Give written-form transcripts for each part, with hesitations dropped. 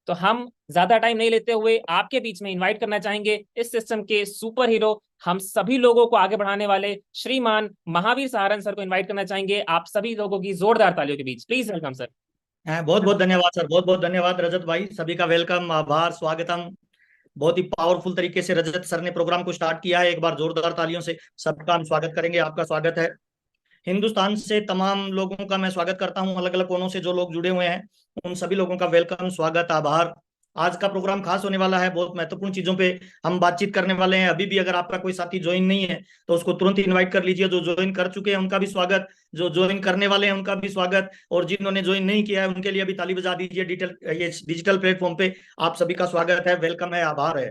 तो हम ज्यादा टाइम नहीं लेते हुए आपके बीच में इनवाइट करना चाहेंगे इस सिस्टम के सुपर हीरो, हम सभी लोगों को आगे बढ़ाने वाले श्रीमान महावीर सहारन सर को इनवाइट करना चाहेंगे आप सभी लोगों की जोरदार तालियों के बीच। Please welcome sir. बहुत बहुत धन्यवाद सर। बहुत बहुत धन्यवाद रजत भाई। सभी का वेलकम, आभार, स्वागतम। बहुत ही पावरफुल तरीके से रजत सर ने प्रोग्राम को स्टार्ट किया है। एक बार जोरदार तालियों से सबका हम स्वागत करेंगे। आपका स्वागत है। हिंदुस्तान से तमाम लोगों का मैं स्वागत करता हूं। अलग अलग कोनों से जो लोग जुड़े हुए हैं उन सभी लोगों का वेलकम, स्वागत, आभार। आज का प्रोग्राम खास होने वाला है। बहुत महत्वपूर्ण चीजों पे हम बातचीत करने वाले हैं। अभी भी अगर आपका कोई साथी ज्वाइन नहीं है तो उसको तुरंत इनवाइट कर लीजिए। जो ज्वाइन कर चुके हैं उनका भी स्वागत, जो ज्वाइन करने वाले हैं उनका भी स्वागत, और जिन्होंने ज्वाइन नहीं किया है उनके लिए भी ताली बजा दीजिए। ये डिजिटल प्लेटफॉर्म पे आप सभी का स्वागत है, वेलकम है, आभार है।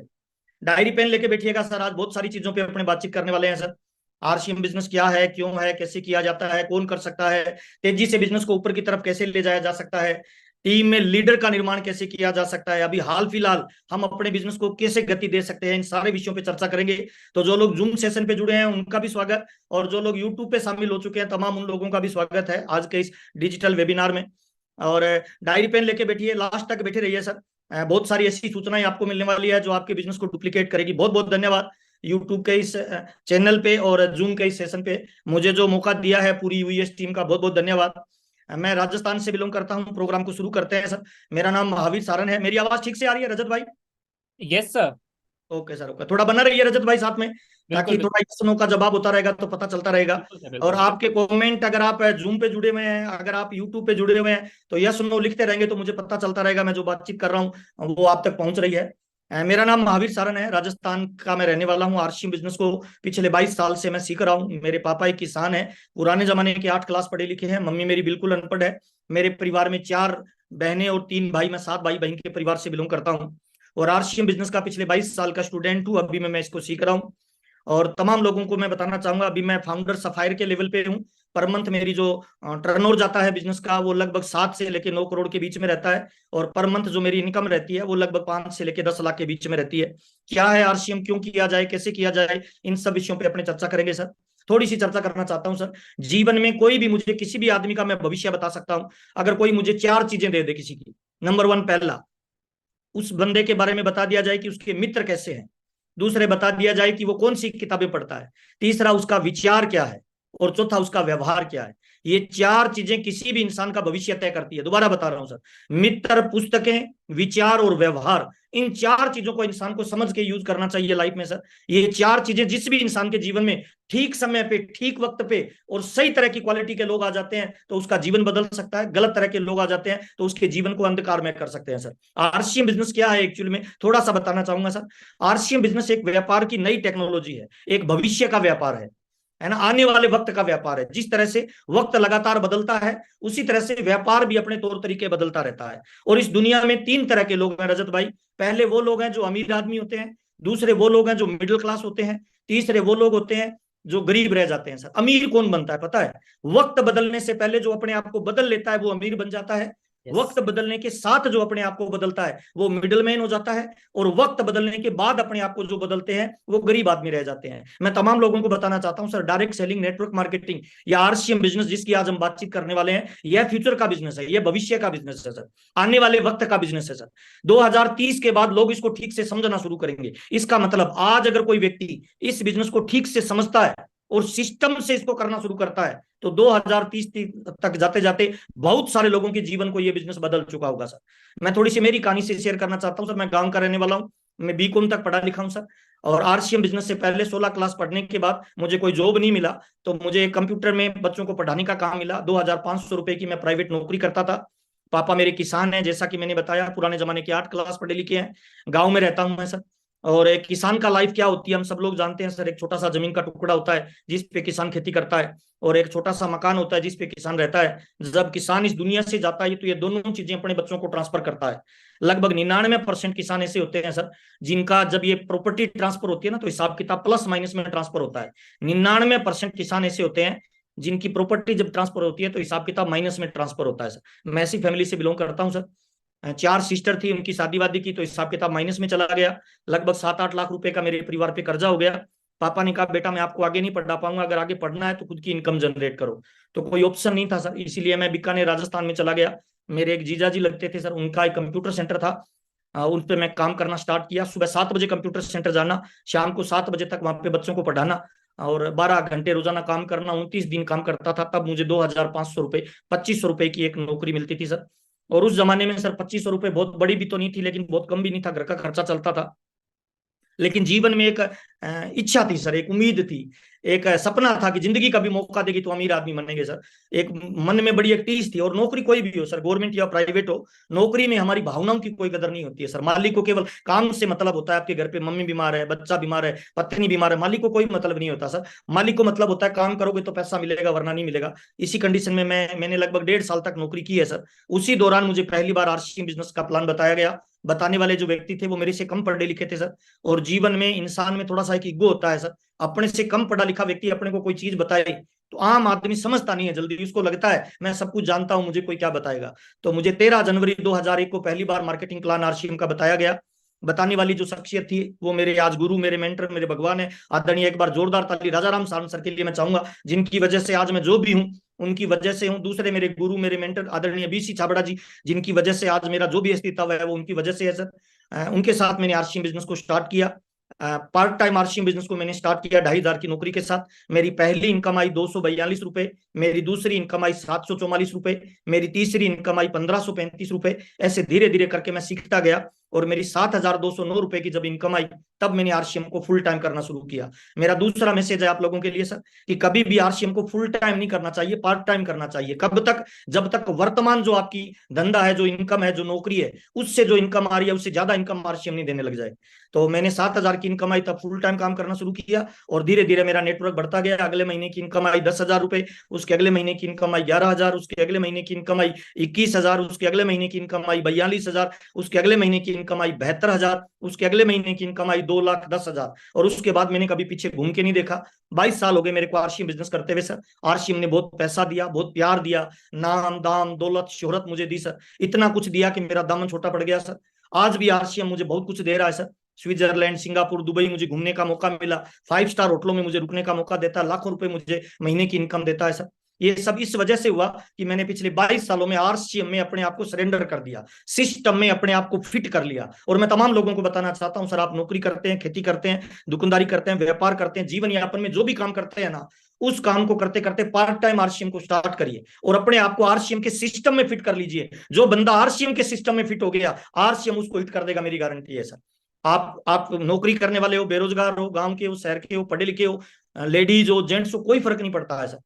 डायरी पेन लेके बैठिएगा सर। आज बहुत सारी चीजों पे अपने बातचीत करने वाले हैं सर। आरसीएम बिजनेस क्या है, क्यों है, कैसे किया जाता है, कौन कर सकता है, तेजी से बिजनेस को ऊपर की तरफ कैसे ले जाया जा सकता है, टीम में लीडर का निर्माण कैसे किया जा सकता है, अभी हाल फिलहाल हम अपने बिजनेस को कैसे गति दे सकते हैं, इन सारे विषयों पे चर्चा करेंगे। तो जो लोग जूम सेशन पे जुड़े हैं उनका भी स्वागत, और जो लोग यूट्यूब पे शामिल हो चुके हैं तमाम उन लोगों का भी स्वागत है आज के इस डिजिटल वेबिनार में। और डायरी पेन लेके बैठिए, लास्ट तक बैठे रहिए सर। बहुत सारी ऐसी सूचनाएं आपको मिलने वाली है जो आपके बिजनेस को डुप्लीकेट करेगी। बहुत बहुत धन्यवाद यूट्यूब के इस चैनल पे और जूम के इस सेशन पे मुझे जो मौका दिया है, पूरी यूएस टीम का बहुत बहुत धन्यवाद। मैं राजस्थान से बिलोंग करता हूँ। प्रोग्राम को शुरू करते हैं सर। मेरा नाम महावीर सारन है। मेरी आवाज ठीक से आ रही है रजत भाई? Yes sir. Okay sir, okay. थोड़ा बना रहिए रजत भाई साथ में, बिल्कुल ताकि बिल्कुल। थोड़ा यस नो का जवाब होता रहेगा तो पता चलता रहेगा। बिल्कुल सर और बिल्कुल। आपके कमेंट, अगर आप जूम पे जुड़े हुए हैं, अगर आप यूट्यूब पे जुड़े हुए हैं तो यस नो लिखते रहेंगे तो मुझे पता चलता रहेगा मैं जो बातचीत कर रहा हूँ वो आप तक पहुंच रही है। मेरा नाम महावीर सारन है। राजस्थान का मैं रहने वाला हूँ। आरसीएम बिजनेस को पिछले 22 साल से मैं सीख रहा हूँ। मेरे पापा एक किसान है, पुराने जमाने के 8 क्लास पढ़े लिखे हैं। मम्मी मेरी बिल्कुल अनपढ़ है। मेरे परिवार में 4 बहनें और 3 भाई। मैं 7 भाई बहन के परिवार से बिलोंग करता हूँ, और आरसीएम बिजनेस का पिछले 22 साल का स्टूडेंट हूँ। अभी मैं इसको सीख रहा हूँ। और तमाम लोगों को मैं बताना चाहूंगा, अभी मैं फाउंडर सफायर के लेवल पे हूँ। पर मंथ मेरी जो टर्नओवर जाता है बिजनेस का वो लगभग 7 से लेके 9 करोड़ के बीच में रहता है। और पर मंथ जो मेरी इनकम रहती है वो लगभग 5 से लेके 10 लाख के बीच में रहती है। क्या है आरसीएम, क्यों किया जाए, कैसे किया जाए, इन सब विषयों पे अपने चर्चा करेंगे सर। थोड़ी सी चर्चा करना चाहता हूँ सर। जीवन में कोई भी, मुझे किसी भी आदमी का मैं भविष्य बता सकता हूँ अगर कोई मुझे 4 चीजें दे दे किसी की। नंबर 1, पहला, उस बंदे के बारे में बता दिया जाए कि उसके मित्र कैसे हैं। दूसरे, बता दिया जाए कि वो कौन सी किताबें पढ़ता है। तीसरा, उसका विचार क्या है। और चौथा, उसका व्यवहार क्या है। ये 4 चीजें किसी भी इंसान का भविष्य तय करती है। दोबारा बता रहा हूं सर। मित्र, पुस्तकें, विचार और व्यवहार, इन 4 चीजों को इंसान को समझ के यूज करना चाहिए लाइफ में सर। ये 4 चीजें जिस भी इंसान के जीवन में ठीक समय पे, ठीक वक्त पे और सही तरह की क्वालिटी के लोग आ जाते हैं तो उसका जीवन बदल सकता है। गलत तरह के लोग आ जाते हैं तो उसके जीवन को अंधकार में कर सकते हैं सर। आरसीएम बिजनेस क्या है एक्चुअली में थोड़ा सा बताना चाहूंगा सर। आरसीएम बिजनेस एक व्यापार की नई टेक्नोलॉजी है, एक भविष्य का व्यापार है ना, आने वाले वक्त का व्यापार है। जिस तरह से वक्त लगातार बदलता है उसी तरह से व्यापार भी अपने तौर तरीके बदलता रहता है। और इस दुनिया में 3 तरह के लोग हैं रजत भाई। पहले वो लोग हैं जो अमीर आदमी होते हैं, दूसरे वो लोग हैं जो मिडिल क्लास होते हैं, तीसरे वो लोग होते हैं जो गरीब रह जाते हैं सर। अमीर कौन बनता है पता है? वक्त बदलने से पहले जो अपने आप को बदल लेता है वो अमीर बन जाता है। यस। वक्त बदलने के साथ जो अपने आप को बदलता है वो मिडिल मैन हो जाता है। और वक्त बदलने के बाद अपने आप को जो बदलते हैं वो गरीब आदमी रह जाते हैं। मैं तमाम लोगों को बताना चाहता हूं sir, direct selling, network marketing या आरसीएम बिजनेस जिसकी आज हम बातचीत करने वाले हैं, यह फ्यूचर का बिजनेस है, यह भविष्य का बिजनेस है सर, आने वाले वक्त का बिजनेस है सर। 2030 के बाद लोग इसको ठीक से समझना शुरू करेंगे। इसका मतलब आज अगर कोई व्यक्ति इस बिजनेस को ठीक से समझता है और सिस्टम से इसको करना शुरू करता है तो 2030 तक जाते जाते बहुत सारे लोगों के जीवन को यह बिजनेस बदल चुका होगा सर। मैं थोड़ी सी मेरी कहानी से शेयर करना चाहता हूं सर। मैं गांव का रहने वाला हूं। मैं बीकॉम तक पढ़ा लिखा हूं सर। और आरसीएम बिजनेस से पहले 16 क्लास पढ़ने के बाद मुझे कोई जॉब नहीं मिला, तो मुझे कंप्यूटर में बच्चों को पढ़ाने का काम मिला। 2500 रुपए की मैं प्राइवेट नौकरी करता था। पापा मेरे किसान हैं, जैसा कि मैंने बताया, पुराने जमाने के 8 क्लास पढ़े लिखे हैं। गाँव में रहता हूं मैं सर। और एक किसान का लाइफ क्या होती है हम सब लोग जानते हैं सर। एक छोटा सा जमीन का टुकड़ा होता है जिस पे किसान खेती करता है, और एक छोटा सा मकान होता है जिस पे किसान रहता है। जब किसान इस दुनिया से जाता है तो ये दोनों चीजें अपने बच्चों को ट्रांसफर करता है। लगभग 99% किसान ऐसे होते हैं सर जिनका जब ये प्रॉपर्टी ट्रांसफर होती है ना तो हिसाब किताब प्लस माइनस में ट्रांसफर होता है। 99% किसान ऐसे होते हैं जिनकी प्रॉपर्टी जब ट्रांसफर होती है तो हिसाब किताब माइनस में ट्रांसफर होता है सर। मैं ऐसी फैमिली से बिलोंग करता हूँ सर। 4 सिस्टर थी, उनकी शादी वादी की तो हिसाब किताब माइनस में चला गया। लगभग 7-8 लाख रुपए का मेरे परिवार पे कर्जा हो गया। पापा ने कहा बेटा मैं आपको आगे नहीं पढ़ा पाऊंगा, अगर आगे पढ़ना है तो खुद की इनकम जनरेट करो। तो कोई ऑप्शन नहीं था सर, इसीलिए मैं बीकानेर राजस्थान में चला गया। मेरे एक जीजा जी लगते थे सर, उनका एक कंप्यूटर सेंटर था। उन पे मैं काम करना स्टार्ट किया। सुबह 7 बजे कंप्यूटर सेंटर जाना, शाम को 7 बजे तक वहां पे बच्चों को पढ़ाना, और 12 घंटे रोजाना काम करना। 29 दिन काम करता था, तब मुझे 2,500 रुपये, 2500 रुपये की एक नौकरी मिलती थी सर। और उस जमाने में सर 2500 रुपये बहुत बड़ी भी तो नहीं थी, लेकिन बहुत कम भी नहीं था, घर का खर्चा चलता था। लेकिन जीवन में एक इच्छा थी सर, एक उम्मीद थी, एक सपना था कि जिंदगी का भी मौका देगी तो अमीर आदमी बनेंगे सर। एक मन में बड़ी एक टीस थी। और नौकरी कोई भी हो सर, गवर्नमेंट या प्राइवेट हो, नौकरी में हमारी भावनाओं की कोई कदर नहीं होती है सर। मालिक को केवल काम से मतलब होता है। आपके घर पे मम्मी बीमार है, बच्चा बीमार है, पत्नी बीमार है, मालिक को कोई मतलब नहीं होता सर। मालिक को मतलब होता है काम करोगे तो पैसा मिलेगा, वरना नहीं मिलेगा। इसी कंडीशन में मैंने लगभग 1.5 साल तक नौकरी की है सर। उसी दौरान मुझे पहली बार आरसीएम बिजनेस का प्लान बताया गया। बताने वाले जो व्यक्ति थे वो मेरे से कम पढ़े लिखे थे सर। और जीवन में इंसान में थोड़ा सा एक ईगो होता है सर। अपने से कम पढ़ा लिखा व्यक्ति अपने को कोई चीज बताए तो आम आदमी समझता नहीं है जल्दी, उसको लगता है मैं सब कुछ जानता हूं, मुझे कोई क्या बताएगा। तो मुझे 13 जनवरी 2001 को पहली बार मार्केटिंग प्लान आरसीएम का बताया गया। बताने वाली जो शख्सियत थी वो मेरे आज गुरु, मेरे मेंटर, मेरे भगवान है। आदरणीय, एक बार जोरदार ताली राजा राम सारंग सर के लिए मैं चाहूंगा, जिनकी वजह से आज मैं जो भी हूँ उनकी वजह से हूँ। दूसरे मेरे गुरु, मेरे मेंटर आदरणीय बीसी छाबड़ा जी, जिनकी वजह से आज मेरा जो भी अस्तित्व है वो उनकी वजह से है सर। उनके साथ मैंने आरसीएम बिजनेस को स्टार्ट किया। पार्ट टाइम आरसीएम बिजनेस को मैंने स्टार्ट किया 2,500 की नौकरी के साथ। मेरी पहली इनकम आई 242 रुपए, मेरी दूसरी इनकम आई 744 रुपए, मेरी तीसरी इनकम आई 1,535 रुपए। ऐसे धीरे धीरे करके मैं सीखता गया, और मेरी 7,209 रुपए की जब इनकम आई, तब मैंने आरसीएम को फुल टाइम करना शुरू किया। मेरा दूसरा मैसेज है आप लोगों के लिए सर, कि कभी भी आरसीएम को फुल टाइम नहीं करना चाहिए, पार्ट टाइम करना चाहिए। कब तक? जब तक वर्तमान जो आपकी धंधा है, जो इनकम है, जो नौकरी है, उससे जो इनकम आ रही है उससे ज्यादा इनकम आरसीएम नहीं देने लग जाए। तो मैंने 7,000 की इनकम आई तब फुल टाइम काम करना शुरू किया, और धीरे धीरे मेरा नेटवर्क बढ़ता गया। अगले महीने की इनकम आई 10,000 रुपए, उसके अगले महीने की इनकम आई 11,000, उसके अगले महीने की इनकम आई 21,000, उसके अगले महीने की इनकम आई 42,000, उसके अगले महीने की इनकम आई 72,000, उसके अगले महीने की इनकम आई 2,10,000। और उसके बाद मैंने कभी पीछे घूम के नहीं देखा। 22 साल हो गए मेरे को आरसीएम बिजनेस करते हुए सर। आरसीएम ने बहुत पैसा दिया, बहुत प्यार दिया, नाम दाम दौलत शोहरत मुझे दी सर। इतना कुछ दिया कि मेरा दामन छोटा पड़ गया सर। आज भी आरसीएम मुझे बहुत कुछ दे रहा है सर। स्विट्जरलैंड, सिंगापुर, दुबई मुझे घूमने का मौका मिला। 5 स्टार होटलों में मुझे रुकने का मौका देता है। लाखों रुपए मुझे महीने की इनकम देता है सर। ये सब इस वजह से हुआ कि मैंने पिछले 22 सालों में आरसीएम में अपने आप को सरेंडर कर दिया, सिस्टम में अपने आप को फिट कर लिया। और मैं तमाम लोगों को बताना चाहता हूं, सर आप नौकरी करते हैं, खेती करते हैं, दुकानदारी करते हैं, व्यापार करते हैं, जीवन यापन में जो भी काम करते हैं ना, उस काम को करते करते पार्ट टाइम आरसीएम को स्टार्ट करिए, और अपने आप को आरसीएम के सिस्टम में फिट कर लीजिए। जो बंदा आरसीएम के सिस्टम में फिट हो गया, आरसीएम उसको हिट कर देगा, मेरी गारंटी है सर। आप नौकरी करने वाले हो, बेरोजगार हो, गांव के हो, शहर के हो, पढ़े लिखे हो, लेडीज हो, जेंट्स हो, कोई फर्क नहीं पड़ता है सर।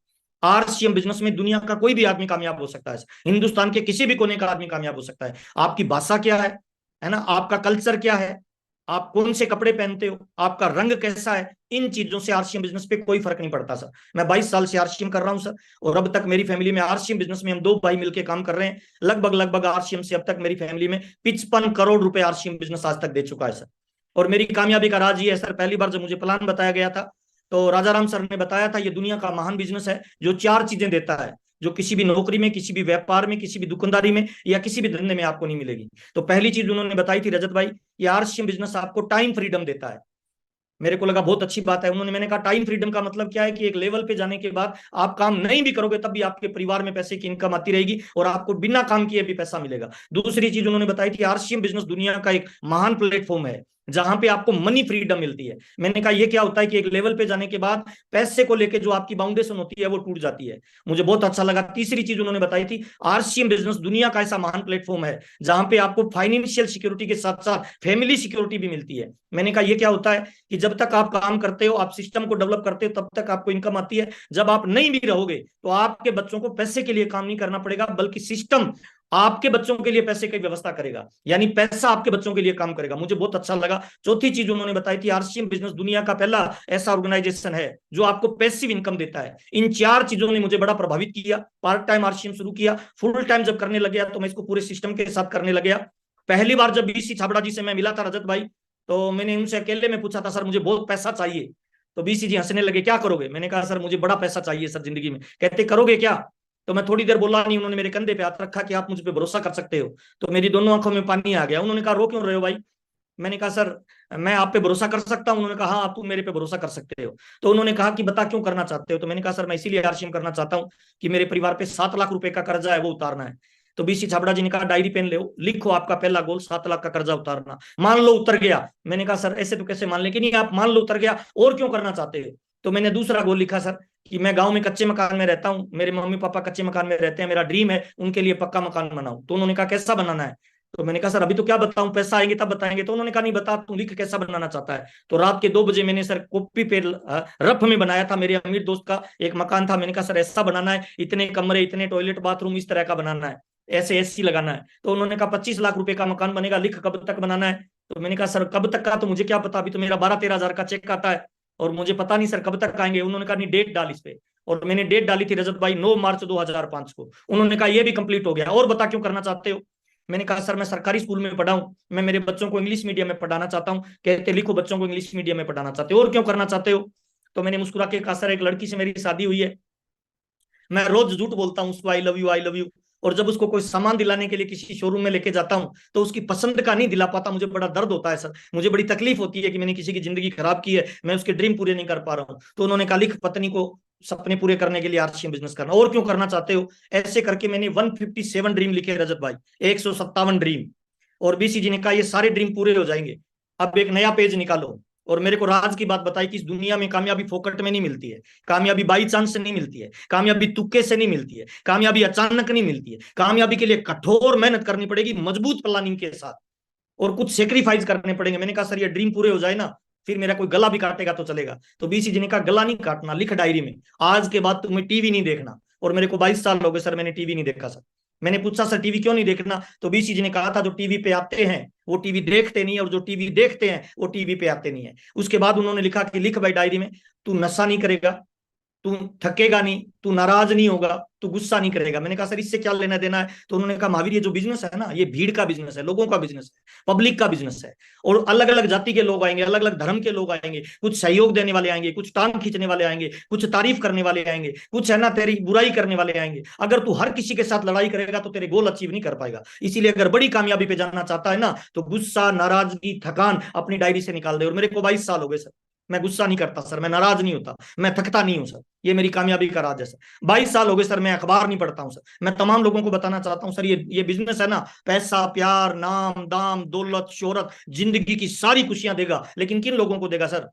आरसीएम बिजनेस में दुनिया का कोई भी आदमी कामयाब हो सकता है सर। हिंदुस्तान के किसी भी कोने का आदमी कामयाब हो सकता है। आपकी भाषा क्या है ना, आपका कल्चर क्या है, आप कौन से कपड़े पहनते हो, आपका रंग कैसा है, इन चीजों से आरसीएम बिजनेस पे कोई फर्क नहीं पड़ता सर। मैं 22 साल से आरसीएम कर रहा हूं सर, और अब तक मेरी फैमिली में आरसीएम बिजनेस में हम 2 भाई मिलकर काम कर रहे हैं। लगभग लगभग आरसीएम से अब तक मेरी फैमिली में 55 करोड़ रुपए आरसीएम बिजनेस आज तक दे चुका है सर। और मेरी कामयाबी का राज ये है सर, पहली बार जब मुझे प्लान बताया गया था, तो राजा राम सर ने बताया था ये दुनिया का महान बिजनेस है जो 4 चीजें देता है, जो किसी भी नौकरी में, किसी भी व्यापार में, किसी भी दुकानदारी में या किसी भी धंधे में आपको नहीं मिलेगी। तो पहली चीज उन्होंने बताई थी, रजत भाई, ये आरसीएम बिजनेस आपको टाइम फ्रीडम देता है। मेरे को लगा बहुत अच्छी बात है। उन्होंने, मैंने कहा टाइम फ्रीडम का मतलब क्या है, कि एक लेवल पे जाने के बाद आप काम नहीं भी करोगे तब भी आपके परिवार में पैसे की इनकम आती रहेगी, और आपको बिना काम किए भी पैसा मिलेगा। दूसरी चीज उन्होंने बताई थी, आरसीएम बिजनेस दुनिया का एक महान प्लेटफॉर्म है जहां पे आपको मनी फ्रीडम मिलती है। मैंने कहा ये क्या होता है, कि एक लेवल पे जाने के बाद पैसे को लेके जो आपकी बाउंडेशन होती है वो टूट जाती है। मुझे बहुत अच्छा लगा। तीसरी चीज उन्होंने बताई थी, आरसीएम बिजनेस दुनिया का ऐसा महान प्लेटफॉर्म है जहां पे आपको फाइनेंशियल सिक्योरिटी के साथ साथ फैमिली सिक्योरिटी भी मिलती है। मैंने कहा ये क्या होता है, कि जब तक आप काम करते हो, आप सिस्टम को डेवलप करते हो, तब तक आपको इनकम आती है। जब आप नहीं भी रहोगे तो आपके बच्चों को पैसे के लिए काम नहीं करना पड़ेगा, बल्कि सिस्टम आपके बच्चों के लिए पैसे की व्यवस्था करेगा, यानी पैसा आपके बच्चों के लिए काम करेगा। मुझे बहुत अच्छा लगा। चौथी चीज उन्होंने बताई थी, आरसीएम बिजनेस दुनिया का पहला ऐसा ऑर्गेनाइजेशन है जो आपको पैसिव इनकम देता है। इन 4 चीजों ने मुझे बड़ा प्रभावित किया। पार्ट टाइम आरसीएम शुरू किया, फुल टाइम जब करने लग गया तो मैं इसको पूरे सिस्टम के साथ करने लग गया। पहली बार जब बीसी छाबड़ा जी से मैं मिला था रजत भाई, तो मैंने उनसे अकेले में पूछा था, सर मुझे बहुत पैसा चाहिए। तो बीसी जी हंसने लगे, क्या करोगे? मैंने कहा सर मुझे बड़ा पैसा चाहिए सर जिंदगी में। कहते करोगे क्या? तो मैं थोड़ी देर बोला नहीं, उन्होंने मेरे कंधे पे हाथ रखा कि आप मुझ पे भरोसा कर सकते हो। तो मेरी दोनों आंखों में पानी आ गया। उन्होंने कहा रो क्यों रहे हो भाई? मैंने कहा सर मैं आप पे भरोसा कर सकता हूं। उन्होंने कहा हाँ, आप तुम मेरे पे भरोसा कर सकते हो। तो उन्होंने कहा कि बता क्यों करना चाहते हो? तो मैंने कहा सर मैं इसीलिए आरसीएम करना चाहता हूँ कि मेरे परिवार पे 7 लाख रुपए का कर्जा है, वो उतारना है। तो बीसी छाबड़ा जी ने कहा डायरी पेन ले लिखो आपका पहला गोल 7 लाख का कर्जा उतारना। मान लो उतर गया। मैंने कहा सर ऐसे तो कैसे मान ले कि नहीं, आप मान लो उतर गया, और क्यों करना चाहते हो? तो मैंने दूसरा गोल लिखा सर कि मैं गांव में कच्चे मकान में रहता हूँ, मेरे मम्मी पापा कच्चे मकान में रहते हैं, मेरा ड्रीम है उनके लिए पक्का मकान बनाऊं। तो उन्होंने कहा कैसा बनाना है? तो मैंने कहा सर अभी तो क्या बताऊं, पैसा आएंगे तब बताएंगे। तो उन्होंने कहा नहीं बता, तू लिख कैसा बनाना चाहता है। तो रात के 2 बजे मैंने सर कॉपी पे रफ में बनाया था, मेरे अमीर दोस्त का एक मकान था। मैंने कहा सर ऐसा बनाना है, इतने कमरे, इतने टॉयलेट बाथरूम, इस तरह का बनाना है, ऐसे एसी लगाना है। तो उन्होंने कहा 25 लाख रुपए का मकान बनेगा, लिख कब तक बनाना है? तो मैंने कहा सर कब तक का तो मुझे क्या पता, अभी तो मेरा 12-13 हजार का चेक आता है और मुझे पता नहीं सर कब तक आएंगे। उन्होंने कहा नहीं डेट डाल इस पे। और मैंने डेट डाली थी रजत भाई 9 मार्च 2005 को। उन्होंने कहा ये भी कंप्लीट हो गया, और बता क्यों करना चाहते हो? मैंने कहा सर मैं सरकारी स्कूल में पढ़ा हूं, मैं मेरे बच्चों को इंग्लिश मीडियम में पढ़ाना चाहता हूं। कहते लिखो बच्चों को इंग्लिश मीडियम में पढ़ाना चाहते हो, और क्यों करना चाहते हो? तो मैंने मुस्कुरा के कहा सर एक लड़की से मेरी शादी हुई है, मैं रोज झूठ बोलता हूँ उसको I love you I love you, और जब उसको कोई सामान दिलाने के लिए किसी शोरूम में लेके जाता हूँ तो उसकी पसंद का नहीं दिला पाता, मुझे बड़ा दर्द होता है सर, मुझे बड़ी तकलीफ होती है कि मैंने किसी की जिंदगी खराब की है, मैं उसके ड्रीम पूरे नहीं कर पा रहा हूँ। तो उन्होंने कहा लिख पत्नी को सपने पूरे करने के लिए आरसीएम बिजनेस करना, और क्यों करना चाहते हो? ऐसे करके मैंने 157 ड्रीम लिखे रजत भाई, 157 ड्रीम। और बीसी जी ने कहा ये सारे ड्रीम पूरे हो जाएंगे, अब एक नया पेज निकालो। और मेरे को राज की बात बताई कि इस दुनिया में कामयाबी फोकट में नहीं मिलती है, कामयाबी बाई चांस से नहीं मिलती है, कामयाबी तुक्के से नहीं मिलती है, कामयाबी अचानक नहीं मिलती है। कामयाबी के लिए कठोर मेहनत करनी पड़ेगी, मजबूत प्लानिंग के साथ, और कुछ सेक्रीफाइस करने पड़ेंगे। मैंने कहा सर ये ड्रीम पूरे हो जाए ना, फिर मेरा कोई गला भी काटेगा तो चलेगा। तो बीसी जी ने कहा गला नहीं काटना, लिख डायरी में आज के बाद तुम्हें टीवी नहीं देखना। और मेरे को 22 साल हो गए सर, मैंने टीवी नहीं देखा सर। मैंने पूछा सर टीवी क्यों नहीं देखना? तो बीसी जी ने कहा था जो टीवी पे आते हैं वो टीवी देखते नहीं है, और जो टीवी देखते हैं वो टीवी पे आते नहीं है। उसके बाद उन्होंने लिखा कि लिख भाई डायरी में, तू नशा नहीं करेगा, तू थकेगा नहीं, तू नाराज नहीं होगा, तू गुस्सा नहीं करेगा। मैंने कहा सर इससे क्या लेना देना है? तो उन्होंने कहा महावीर ये जो बिजनेस है ना, ये भीड़ का बिजनेस है, लोगों का बिजनेस है, पब्लिक का बिजनेस है, और अलग अलग जाति के लोग आएंगे, अलग अलग धर्म के लोग आएंगे, कुछ सहयोग देने वाले आएंगे, कुछ टांग खींचने वाले आएंगे, कुछ तारीफ करने वाले आएंगे, कुछ है ना तेरी बुराई करने वाले आएंगे। अगर तू हर किसी के साथ लड़ाई करेगा तो तेरे गोल अचीव नहीं कर पाएगा। इसीलिए अगर बड़ी कामयाबी पे जाना चाहता है ना, तो गुस्सा, नाराजगी, थकान अपनी डायरी से निकाल दे। और मेरे को 22 साल हो गए सर, मैं गुस्सा नहीं करता सर, मैं नाराज नहीं होता, मैं थकता नहीं हूं सर, ये मेरी कामयाबी का राज है सर। 22 साल हो गए सर, मैं अखबार नहीं पढ़ता हूं सर। मैं तमाम लोगों को बताना चाहता हूं सर, ये बिजनेस है ना, पैसा, प्यार, नाम, दाम, दौलत, शोहरत, जिंदगी की सारी खुशियां देगा, लेकिन किन लोगों को देगा सर?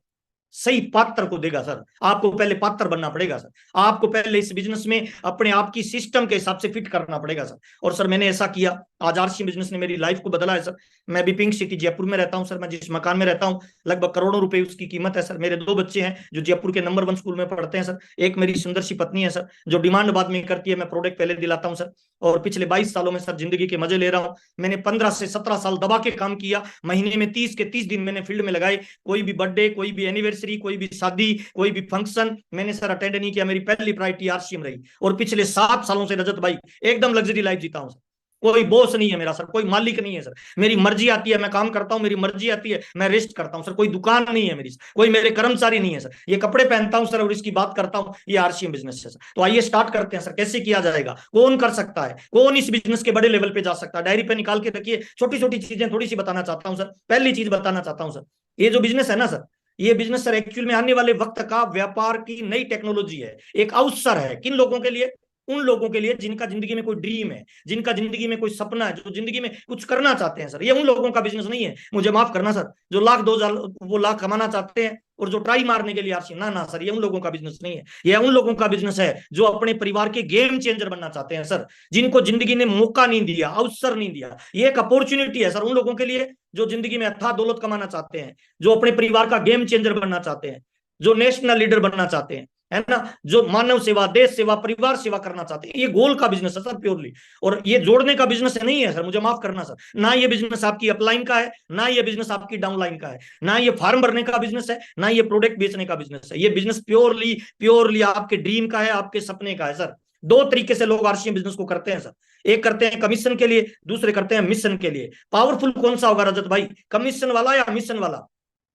सही पात्र को देगा सर। आपको पहले पात्र बनना पड़ेगा सर, आपको पहले इस बिजनेस में अपने आप की सिस्टम के हिसाब से फिट करना पड़ेगा सर। और सर मैंने ऐसा किया, आज आरसी बिजनेस ने मेरी लाइफ को बदला है सर। मैं भी पिंक सिटी जयपुर में रहता हूं सर, मैं जिस मकान में रहता हूं लगभग करोड़ों रुपए उसकी कीमत है सर। मेरे 2 बच्चे हैं जो जयपुर के नंबर 1 स्कूल में पढ़ते हैं सर। एक मेरी सुंदर सी पत्नी है सर जो डिमांड बाद में करती है, मैं प्रोडक्ट पहले दिलाता हूं सर। और पिछले 22 सालों में सर जिंदगी के मजे ले रहा हूं। मैंने 15 से 17 साल दबा के काम किया, महीने में 30 के 30 दिन मैंने फील्ड में लगाए। कोई भी बर्थडे, कोई भी एनिवर्सरी, कोई भी शादी, कोई भी फंक्शन मैंने सर अटेंड नहीं किया। मेरी पहली प्रायोरिटी आरसीएम रही। और पिछले 7 सालों से रजत भाई एकदम लग्जरी लाइफ जीता हूं सर। कोई बॉस नहीं है मेरा सर, कोई मालिक नहीं है सर, मेरी मर्जी आती है मैं काम करता हूं, मेरी मर्जी आती है मैं रेस्ट करता हूं सर। कोई दुकान नहीं है मेरी, कोई मेरे कर्मचारी नहीं है सर, ये कपड़े पहनता हूं सर और इसकी बात करता हूं, ये आरसीएम बिजनेस है सर। तो आइए स्टार्ट करते हैं सर, कैसे किया जाएगा, कौन कर सकता है, कौन इस बिजनेस के बड़े लेवल पे जा सकता है। डायरी पे निकाल के रखिए, छोटी छोटी चीजें थोड़ी सी बताना चाहता हूं सर। पहली चीज बताना चाहता हूं सर, ये जो बिजनेस है ना सर, ये बिजनेस सर एक्चुअल में आने वाले वक्त का व्यापार की नई टेक्नोलॉजी है, एक अवसर है। किन लोगों के लिए? उन लोगों के लिए जिनका जिंदगी में कोई ड्रीम है, जिनका जिंदगी में कोई सपना है, जो जिंदगी में कुछ करना चाहते हैं सर। ये उन लोगों का बिजनेस नहीं है, मुझे माफ करना सर, जो लाख 2 वो लाख कमाना चाहते हैं और जो ट्राई मारने के लिए आरसी, ना ना सर, ये उन लोगों का बिजनेस नहीं है। ये उन लोगों का बिजनेस है जो अपने परिवार के गेम चेंजर बनना चाहते हैं सर, जिनको जिंदगी ने मौका नहीं दिया, अवसर नहीं दिया। ये एक अपॉर्चुनिटी है सर उन लोगों के लिए जो जिंदगी में अथाह दौलत कमाना चाहते हैं, जो अपने परिवार का गेम चेंजर बनना चाहते हैं, जो नेशनल लीडर बनना चाहते हैं, है ना, जो मानव सेवा, देश सेवा, परिवार सेवा करना चाहते हैं। ये गोल का बिजनेस है सर प्योरली, और ये जोड़ने का बिजनेस नहीं है सर, मुझे माफ करना सर। ना ये बिजनेस आपकी अपलाइन का है, ना ये बिजनेस आपकी डाउनलाइन का है, ना ये फार्म भरने का बिजनेस है, ना ये प्रोडक्ट बेचने का बिजनेस है। ये बिजनेस प्योरली प्योरली आपके ड्रीम का है, आपके सपने का है सर। 2 तरीके से लोग आरसीएम बिजनेस को करते हैं सर, एक करते हैं कमीशन के लिए, दूसरे करते हैं मिशन के लिए। पावरफुल कौन सा होगा रजत भाई, कमीशन वाला या मिशन वाला?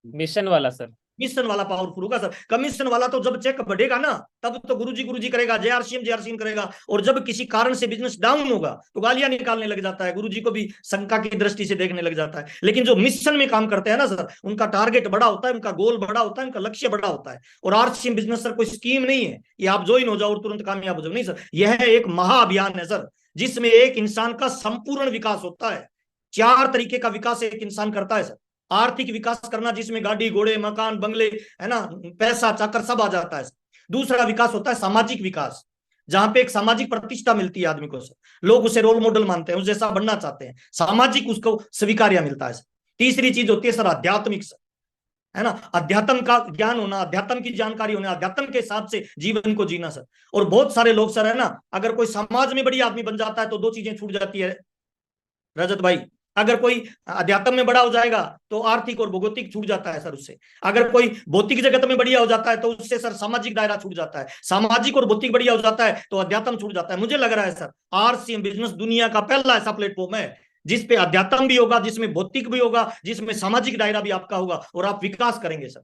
मिशन वाला सर। मिशन वाला पावरफुल होगा सर। कमीशन वाला तो जब चेक बढ़ेगा ना तब तो गुरुजी करेगा, जे आर सी एम करेगा, और जब किसी कारण से बिजनेस डाउन होगा तो गालियां निकालने लग जाता है, गुरुजी को भी शंका की दृष्टि से देखने लग जाता है। लेकिन जो मिशन में काम करते हैं ना सर, उनका टारगेट बड़ा होता है, उनका गोल बड़ा होता है, उनका लक्ष्य बड़ा होता है। और आरसीएम बिजनेस सर कोई स्कीम नहीं है, ये आप ज्वाइन हो जाओ और तुरंत कामयाब हो जाओ, नहीं सर, यह एक महाअभियान है सर, जिसमें एक इंसान का संपूर्ण विकास होता है। 4 तरीके का विकास एक इंसान करता है सर। आर्थिक विकास करना, जिसमें गाड़ी घोड़े मकान बंगले, है ना, पैसा चाकर सब आ जाता है। दूसरा विकास होता है सामाजिक विकास, जहां पे एक सामाजिक प्रतिष्ठा मिलती है आदमी को सर, लोग उसे रोल मॉडल मानते हैं, उस जैसा बनना चाहते हैं, सामाजिक उसको स्वीकार्य मिलता है सर। तीसरी चीज होती है सर आध्यात्मिक सर, है ना, अध्यात्म का ज्ञान होना, अध्यात्म की जानकारी होना, अध्यात्म के हिसाब से जीवन को जीना सर। और बहुत सारे लोग सर, है ना, अगर कोई समाज में बड़ी आदमी बन जाता है तो 2 चीजें छूट जाती है रजत भाई। अगर कोई अध्यात्म में बड़ा हो जाएगा तो आर्थिक और भौगोलिक छूट जाता है सर उससे। अगर कोई भौतिक जगत में बढ़िया हो जाता है तो उससे सर सामाजिक दायरा छूट जाता है। सामाजिक और भौतिक बढ़िया हो जाता है तो अध्यात्म छूट जाता है। मुझे लग रहा है सर आरसीएम बिजनेस दुनिया का पहला ऐसा प्लेटफॉर्म है जिसपे अध्यात्म भी होगा, जिसमें भौतिक भी होगा, जिसमें सामाजिक दायरा भी आपका होगा, और आप विकास करेंगे सर।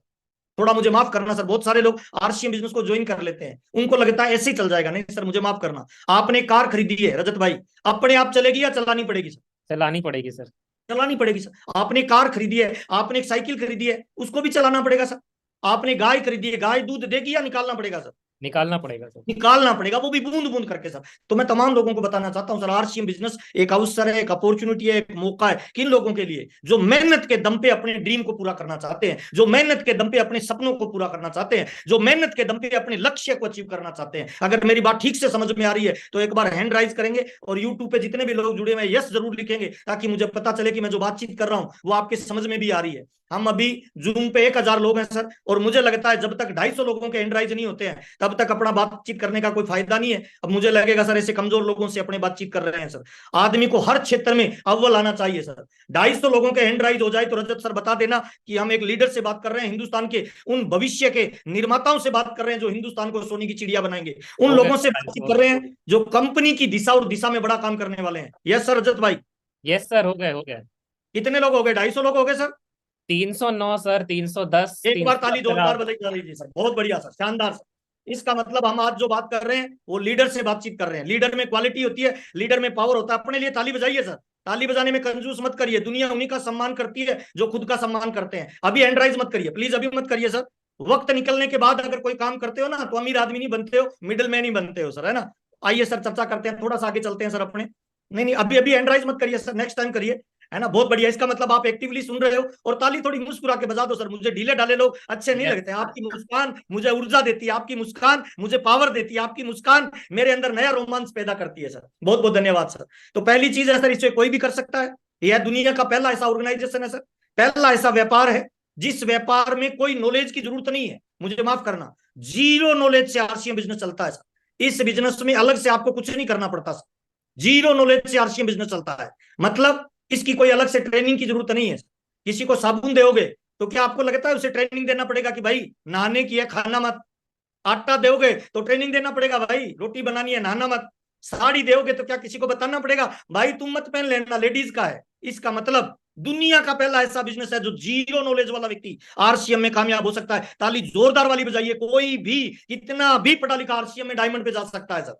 थोड़ा मुझे माफ करना सर, बहुत सारे लोग आरसीएम बिजनेस को ज्वाइन कर लेते हैं, उनको लगता है ऐसे ही चल जाएगा। नहीं सर, मुझे माफ करना। आपने कार खरीदी है रजत भाई, अपने आप चलेगी या चलानी पड़ेगी सर? चलानी पड़ेगी सर। चलानी पड़ेगी सर। आपने कार खरीदी है, आपने एक साइकिल खरीदी है, उसको भी चलाना पड़ेगा सर। आपने गाय खरीदी है, गाय दूध देगी या निकालना पड़ेगा सर? निकालना पड़ेगा सर। निकालना पड़ेगा, वो भी बूंद बूंद करके सर। तो मैं तमाम लोगों को बताना चाहता हूं सर, आरसीएम बिजनेस एक अवसर है, एक अपॉर्चुनिटी है, एक मौका है किन लोगों के लिए जो मेहनत के दम पे अपने ड्रीम को पूरा करना चाहते हैं, जो मेहनत के दम पे अपने सपनों को पूरा करना चाहते हैं, जो मेहनत के दम पे अपने लक्ष्य को अचीव करना चाहते हैं। अगर मेरी बात ठीक से समझ में आ रही है तो एक बार हैंड राइज करेंगे, और यूट्यूब पे जितने भी लोग जुड़े हुए हैं यस जरूर लिखेंगे, ताकि मुझे पता चले कि मैं जो बातचीत कर रहा हूं वो आपके समझ में भी आ रही है। हम अभी जूम पे 1000 लोग हैं सर, और मुझे लगता है जब तक 250 लोगों के हैंड राइज नहीं होते हैं तब तक अपना बातचीत करने का कोई फायदा नहीं है। अब मुझे लगेगा सर ऐसे कमजोर लोगों से अपने बातचीत कर रहे हैं सर। आदमी को हर क्षेत्र में अव्वल आना चाहिए सर। 250 लोगों के हैंड राइज हो जाए तो रजत सर बता देना कि हम एक लीडर से बात कर रहे हैं, हिंदुस्तान के उन भविष्य के निर्माताओं से बात कर रहे हैं जो हिंदुस्तान को सोने की चिड़िया बनाएंगे, उन हो गया लोगों से सर, बातचीत हो कर गया। रहे हैं जो कंपनी की दिशा और दिशा में बड़ा काम करने वाले हैं। यस सर रजत भाई। यस सर, हो गया, हो गया। कितने लोग हो गए? 250 लोग हो गए सर। 309 सर, 310, एक बार ताली 370 जोरदार आप। बजाई जा रही है सर, बहुत बढ़िया सर, शानदार सर। इसका मतलब हम आज जो बात कर रहे हैं वो लीडर से बातचीत कर रहे हैं। लीडर में क्वालिटी होती है, लीडर में पावर होता है। अपने लिए ताली बजाइए सर, ताली बजाने में कंजूस मत करिए। दुनिया उन्हीं का सम्मान करती है जो खुद का सम्मान करते हैं। अभी एंड्राइज मत करिए प्लीज, अभी मत करिए सर। वक्त निकलने के बाद अगर कोई काम करते हो ना तो अमीर आदमी नहीं बनते हो, मिडिल मैन ही बनते हो सर, है ना। आइए सर चर्चा करते हैं, थोड़ा सा आगे चलते हैं सर अपने। नहीं नहीं, अभी अभी एंड्राइज मत करिए सर, नेक्स्ट टाइम करिए, है ना। बहुत बढ़िया, इसका मतलब आप एक्टिवली सुन रहे हो। और ताली थोड़ी मुस्कुरा के बजा दो सर, मुझे ढीले ढाले लोग अच्छे नहीं यस लगते हैं। आपकी मुस्कान मुझे ऊर्जा देती है, आपकी मुस्कान मुझे पावर देती है, आपकी मुस्कान मेरे अंदर नया रोमांच पैदा करती है सर। बहुत बहुत धन्यवाद सर। तो पहली चीज है सर, इसे कोई भी कर सकता है। यह दुनिया का पहला ऐसा ऑर्गेनाइजेशन है सर, पहला ऐसा व्यापार है जिस व्यापार में कोई नॉलेज की जरूरत नहीं है। मुझे माफ करना, जीरो नॉलेज से आरसीएम बिजनेस चलता है सर। इस बिजनेस में अलग से आपको कुछ नहीं करना पड़ता सर, जीरो नॉलेज से आरसीएम बिजनेस चलता है। मतलब इसकी कोई अलग से ट्रेनिंग की जरूरत नहीं है। किसी को साबुन दोगे तो क्या आपको लगता है उसे ट्रेनिंग देना पड़ेगा कि भाई नहाने की है खाना मत? आटा दोगे तो ट्रेनिंग देना पड़ेगा भाई रोटी बनानी है नहाना मत। साड़ी दोगे तो क्या किसी को बताना पड़ेगा भाई तुम मत पहन लेना, लेडीज का है? इसका मतलब दुनिया का पहला ऐसा बिजनेस है जो जीरो नॉलेज वाला व्यक्ति आरसीएम में कामयाब हो सकता है। ताली जोरदार वाली बजाइए, कोई भी कितना भी पढ़ा लिखा आरसीएम में डायमंड पे जा सकता है सर।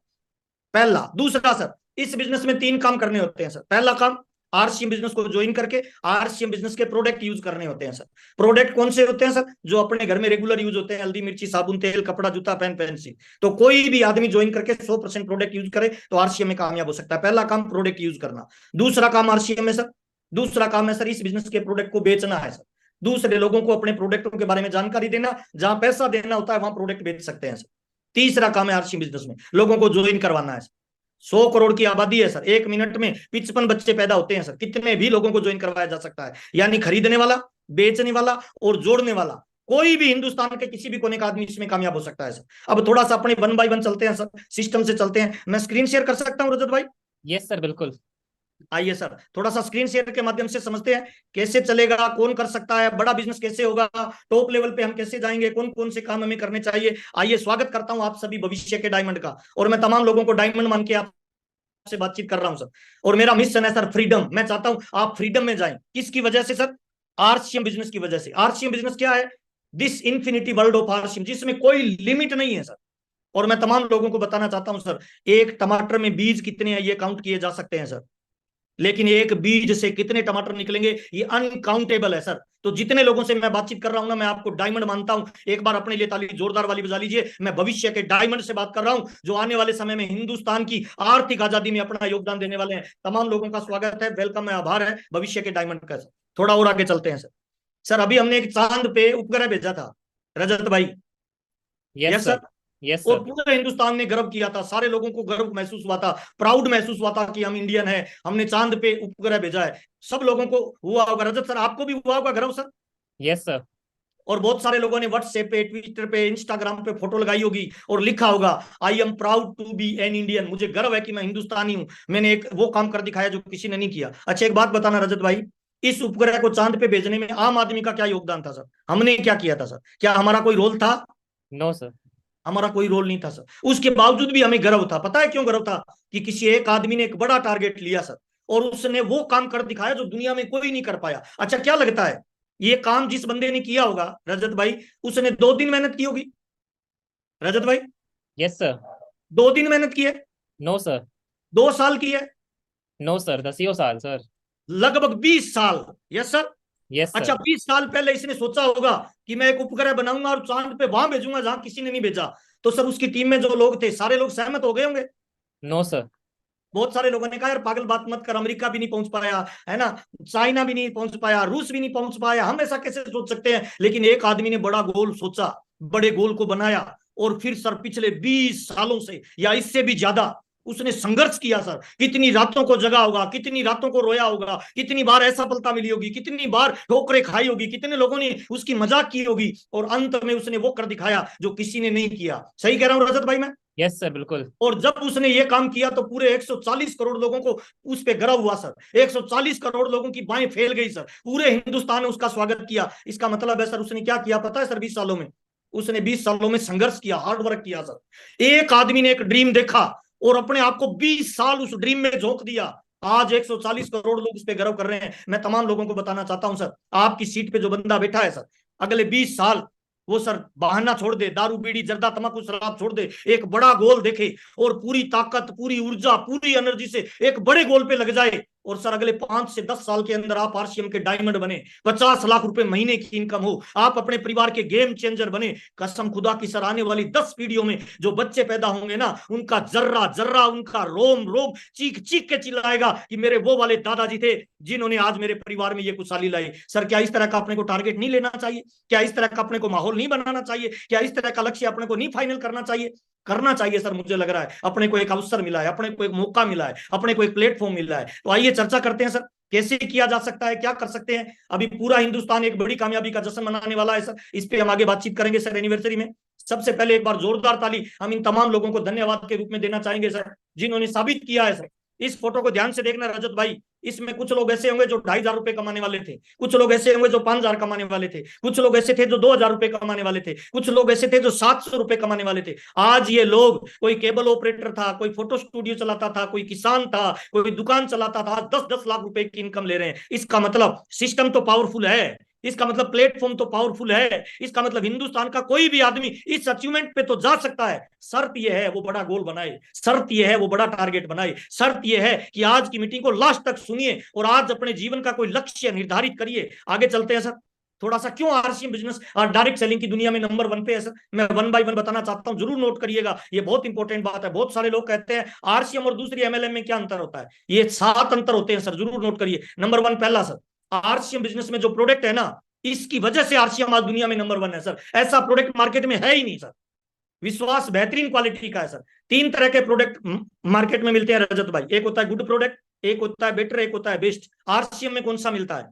पहला। दूसरा सर, इस बिजनेस में 3 काम करने होते हैं सर। पहला काम, आरसीएम बिजनेस को ज्वाइन करके आरसीएम बिजनेस के प्रोडक्ट यूज करने होते हैं सर। प्रोडक्ट कौन से होते हैं सर? जो अपने घर में रेगुलर यूज होते हैं, हल्दी मिर्ची साबुन तेल कपड़ा जूता पेन पेंसिल। तो कोई भी आदमी ज्वाइन करके 100% प्रोडक्ट यूज करे तो आरसीएम में कामयाब हो सकता है। पहला काम प्रोडक्ट यूज करना। दूसरा काम आरसीएम में सर, दूसरा काम है सर इस बिजनेस के प्रोडक्ट को बेचना है सर। दूसरे लोगों को अपने प्रोडक्टों के बारे में जानकारी देना, जहां पैसा देना होता है वहां प्रोडक्ट बेच सकते हैं सर। तीसरा काम है आरसीएम बिजनेस में लोगों को ज्वाइन करवाना है। 100 करोड़ की आबादी है सर, 1 मिनट में 55 बच्चे पैदा होते हैं सर। कितने भी लोगों को ज्वाइन करवाया जा सकता है, यानी खरीदने वाला, बेचने वाला और जोड़ने वाला कोई भी हिंदुस्तान के किसी भी कोने का आदमी इसमें कामयाब हो सकता है सर। अब थोड़ा सा अपने 1 बाय 1 चलते हैं सर, सिस्टम से चलते हैं। मैं स्क्रीन शेयर कर सकता हूँ रजत भाई? यस सर, बिल्कुल। आइए सर थोड़ा सा स्क्रीन शेयर के माध्यम से समझते हैं कैसे चलेगा, कौन कर सकता है, बड़ा बिजनेस कैसे होगा, टॉप लेवल पे हम कैसे जाएंगे, कौन कौन से काम हमें करने चाहिए। आइए, स्वागत करता हूं आप सभी भविष्य के डायमंड का, और मैं तमाम लोगों को डायमंड मान के आपसे बातचीत कर रहा हूं सर। और मेरा मिशन है सर फ्रीडम। मैं चाहता हूं आप फ्रीडम में जाएं। किसकी वजह से सर? आरसीएम बिजनेस की वजह से। आरसीएम बिजनेस क्या है? This infinity world of RCM, जिसमें कोई लिमिट नहीं है सर। और मैं तमाम लोगों को बताना चाहता हूं सर, एक टमाटर में बीज कितने हैं ये काउंट किए जा सकते हैं सर। लेकिन एक बीज से कितने टमाटर निकलेंगे ये अनकाउंटेबल है सर। तो जितने लोगों से मैं बातचीत कर रहा हूं ना, मैं आपको डायमंड मानता हूं। एक बार अपने लिए ताली जोरदार वाली बजा लीजिए। मैं भविष्य के डायमंड से बात कर रहा हूं, जो आने वाले समय में हिंदुस्तान की आर्थिक आजादी में अपना योगदान देने वाले हैं। तमाम लोगों का स्वागत है, वेलकम है, आभार है भविष्य के डायमंड का। थोड़ा और आगे चलते हैं सर। सर अभी हमने एक चांद पे उपग्रह भेजा था, रजत भाई। Yes yes sir. Sir. Yes और सर। पूरे हिंदुस्तान ने गर्व किया था, सारे लोगों को गर्व महसूस हुआ था, प्राउड महसूस हुआ था कि हम इंडियन है, हमने चांद पे उपग्रह भेजा है। सब लोगों को हुआ होगा रजत सर, आपको भी हुआ होगा गर्व सर। Yes sir. और बहुत सारे लोगों ने व्हाट्सएप पे, ट्विटर पे, इंस्टाग्राम पे फोटो लगाई होगी और लिखा होगा, I am proud to be an Indian. मुझे गर्व है कि मैं हिंदुस्तानी हूं, मैंने एक वो काम कर दिखाया जो किसी ने नहीं किया। अच्छा एक बात बताना रजत भाई, इस उपग्रह को चांद पे भेजने में आम आदमी का क्या योगदान था सर? हमने क्या किया था सर? क्या हमारा कोई रोल था? No sir. हमारा कोई रोल नहीं था सर। उसके बावजूद भी हमें गर्व था। पता है क्यों गर्व था? कि किसी एक आदमी ने एक बड़ा टारगेट लिया सर, और उसने वो काम कर दिखाया जो दुनिया में कोई नहीं कर पाया। अच्छा क्या लगता है, ये काम जिस बंदे ने किया होगा रजत भाई, उसने 2 दिन मेहनत की होगी रजत भाई? Yes sir. 2 दिन मेहनत की है? No sir. 2 साल की है? नो सर, 10 साल सर। लगभग 20 साल। Yes sir. यस अच्छा सर। 20 साल पहले इसने सोचा होगा कि मैं एक उपग्रह बनाऊंगा और चांद पे वहां भेजूंगा जहां किसी ने नहीं भेजा। तो सर उसकी टीम में जो लोग थे सारे लोग सहमत हो गए होंगे। No sir. बहुत सारे लोगों ने कहा यार पागल बात मत कर, अमेरिका भी नहीं पहुंच पाया है ना, चाइना भी नहीं पहुंच पाया, रूस भी नहीं पहुंच पाया, हम ऐसा कैसे सोच सकते हैं? लेकिन एक आदमी ने बड़ा गोल सोचा, बड़े गोल को बनाया, और फिर सर पिछले 20 सालों से या इससे भी ज्यादा उसने संघर्ष किया सर। कितनी रातों को जगा होगा, कितनी रातों को रोया होगा, कितनी बार असफलता मिली होगी, कितनी बार ठोकरें खाई होगी, कितने लोगों ने उसकी मजाक की होगी, और अंत में उसने वो कर दिखाया जो किसी ने नहीं किया। सही कह रहा हूं रजत भाई मैं? यस सर, बिल्कुल। और जब उसने ये काम किया तो पूरे 140 करोड़ लोगों को उस पे गर्व हुआ सर। 140 करोड़ लोगों की बाहें फैल गई सर, पूरे हिंदुस्तान ने उसका स्वागत किया। इसका मतलब है सर उसने क्या किया पता है सर? 20 सालों में उसने 20 सालों में संघर्ष किया, हार्ड वर्क किया सर। एक आदमी ने एक ड्रीम देखा और अपने आप को 20 साल उस ड्रीम में झोंक दिया। आज 140 करोड़ लोग उस पर गर्व कर रहे हैं। मैं तमाम लोगों को बताना चाहता हूं सर, आपकी सीट पे जो बंदा बैठा है सर, अगले 20 साल वो सर बहाना छोड़ दे, दारू बीड़ी जर्दा तंबाकू शराब छोड़ दे, एक बड़ा गोल देखे और पूरी ताकत, पूरी ऊर्जा, पूरी एनर्जी से एक बड़े गोल पे लग जाए, और सर अगले 5 से 10 साल के अंदर आप आरसीएम के डायमंड बने, 50 लाख रुपए महीने की इनकम हो, आप अपने परिवार के गेम चेंजर बने। कसम खुदा की सर आने वाली 10 पीढ़ियों में जो बच्चे पैदा होंगे ना, उनका जर्रा जर्रा, उनका रोम रोम चीख चीख के चिल्लाएगा कि मेरे वो वाले दादाजी थे जिन्होंने आज मेरे परिवार में ये खुशहाली लाई। सर क्या इस तरह का अपने को टारगेट नहीं लेना चाहिए? क्या इस तरह का अपने को माहौल नहीं बनाना चाहिए? क्या इस तरह का लक्ष्य अपने को नहीं फाइनल करना चाहिए? करना चाहिए सर। मुझे लग रहा है अपने को एक अवसर मिला है, अपने को एक मौका मिला है, अपने को एक प्लेटफॉर्म मिला है। तो आइए चर्चा करते हैं सर, कैसे किया जा सकता है, क्या कर सकते हैं। अभी पूरा हिंदुस्तान एक बड़ी कामयाबी का जश्न मनाने वाला है सर, इस पे हम आगे बातचीत करेंगे सर एनिवर्सरी में। सबसे पहले एक बार जोरदार ताली हम इन तमाम लोगों को धन्यवाद के रूप में देना चाहेंगे सर, जिन्होंने साबित किया है सर। इस फोटो को ध्यान से देखना रजत भाई, इसमें कुछ लोग ऐसे होंगे जो 2,500 रुपए कमाने वाले थे, कुछ लोग ऐसे होंगे जो 5,000 कमाने वाले थे, कुछ लोग ऐसे थे जो 2,000 रुपए कमाने वाले थे, कुछ लोग ऐसे थे जो 700 रुपए कमाने वाले थे। आज ये लोग, कोई केबल ऑपरेटर था, कोई फोटो स्टूडियो चलाता था, कोई किसान था, कोई दुकान चलाता था, 10-10 लाख रुपए की इनकम ले रहे हैं। इसका मतलब सिस्टम तो पावरफुल है, इसका मतलब प्लेटफॉर्म तो पावरफुल है, इसका मतलब हिंदुस्तान का कोई भी आदमी इस अचीवमेंट पे तो जा सकता है। शर्त यह है वो बड़ा गोल बनाए, शर्त यह है वो बड़ा टारगेट बनाए, शर्त यह है कि आज की मीटिंग को लास्ट तक सुनिए और आज अपने जीवन का कोई लक्ष्य निर्धारित करिए। आगे चलते हैं सर, थोड़ा सा क्यों आरसीएम बिजनेस और डायरेक्ट सेलिंग की दुनिया में नंबर 1 पे है सर, मैं 1 बाय 1 बताना चाहता हूं, जरूर नोट करिएगा, ये बहुत इंपॉर्टेंट बात है। बहुत सारे लोग कहते हैं आरसीएम और दूसरी एमएलएम में क्या अंतर होता है? ये 7 अंतर होते हैं सर, जरूर नोट करिए। नंबर 1 पहला सर, आरसीएम बिजनेस में जो प्रोडक्ट है ना, इसकी वजह से आरसीएम आज दुनिया में नंबर 1 है सर। ऐसा प्रोडक्ट मार्केट में है ही नहीं सर, विश्वास बेहतरीन क्वालिटी का है सर। 3 तरह के प्रोडक्ट मार्केट में मिलते हैं रजत भाई, एक होता है गुड प्रोडक्ट, एक होता है बेटर, एक होता है बेस्ट। आरसीएम में कौन सा मिलता है?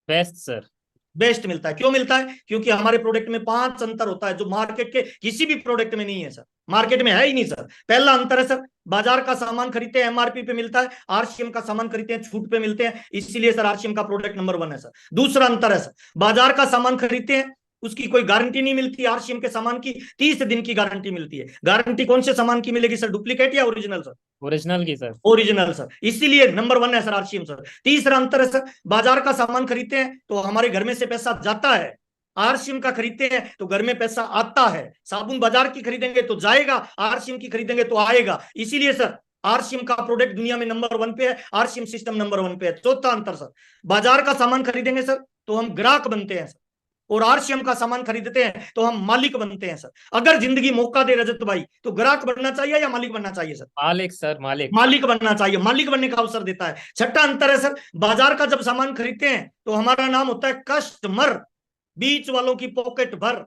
Best sir. बेस्ट मिलता है। क्यों मिलता है? क्योंकि हमारे प्रोडक्ट में 5 अंतर होता है जो मार्केट के किसी भी प्रोडक्ट में नहीं है सर, मार्केट में है ही नहीं सर। पहला अंतर है सर, बाजार का सामान खरीदते हैं एमआरपी पे मिलता है, आरसीएम का सामान खरीदते हैं छूट पे मिलते हैं, इसीलिए सर आरसीएम का प्रोडक्ट नंबर 1 है सर। दूसरा अंतर है सर, बाजार का सामान खरीदते हैं उसकी कोई गारंटी नहीं मिलती, आरसीएम के सामान की 30 दिन की गारंटी मिलती है। गारंटी कौन से सामान की मिलेगी सर, डुप्लीकेट या ओरिजिनल सर? ओरिजिनल की सर। ओरिजिनल सर, इसीलिए नंबर 1 है सर आरसीएम सर। तीसरा अंतर है सर, बाजार का सामान खरीदते हैं तो हमारे घर में से पैसा जाता है, आरसीएम का खरीदते हैं तो घर में पैसा आता है। साबुन बाजार की खरीदेंगे तो जाएगा, आरसीएम की खरीदेंगे तो आएगा। इसीलिए सर आरसीएम का प्रोडक्ट दुनिया में नंबर 1 पे है, आरसीएम सिस्टम नंबर 1 पे है। चौथा अंतर सर, बाजार का सामान खरीदेंगे सर तो हम ग्राहक बनते हैं सर, और आरसीएम का सामान खरीदते हैं तो हम मालिक बनते हैं सर। अगर जिंदगी मौका दे रजत भाई तो ग्राहक बनना चाहिए या मालिक बनना चाहिए सर? मालिक सर, मालिक। मालिक बनना चाहिए, मालिक बनने का अवसर देता है। छठा अंतर है सर, बाजार का जब सामान खरीदते हैं तो हमारा नाम होता है कस्टमर, बीच वालों की पॉकेट भर।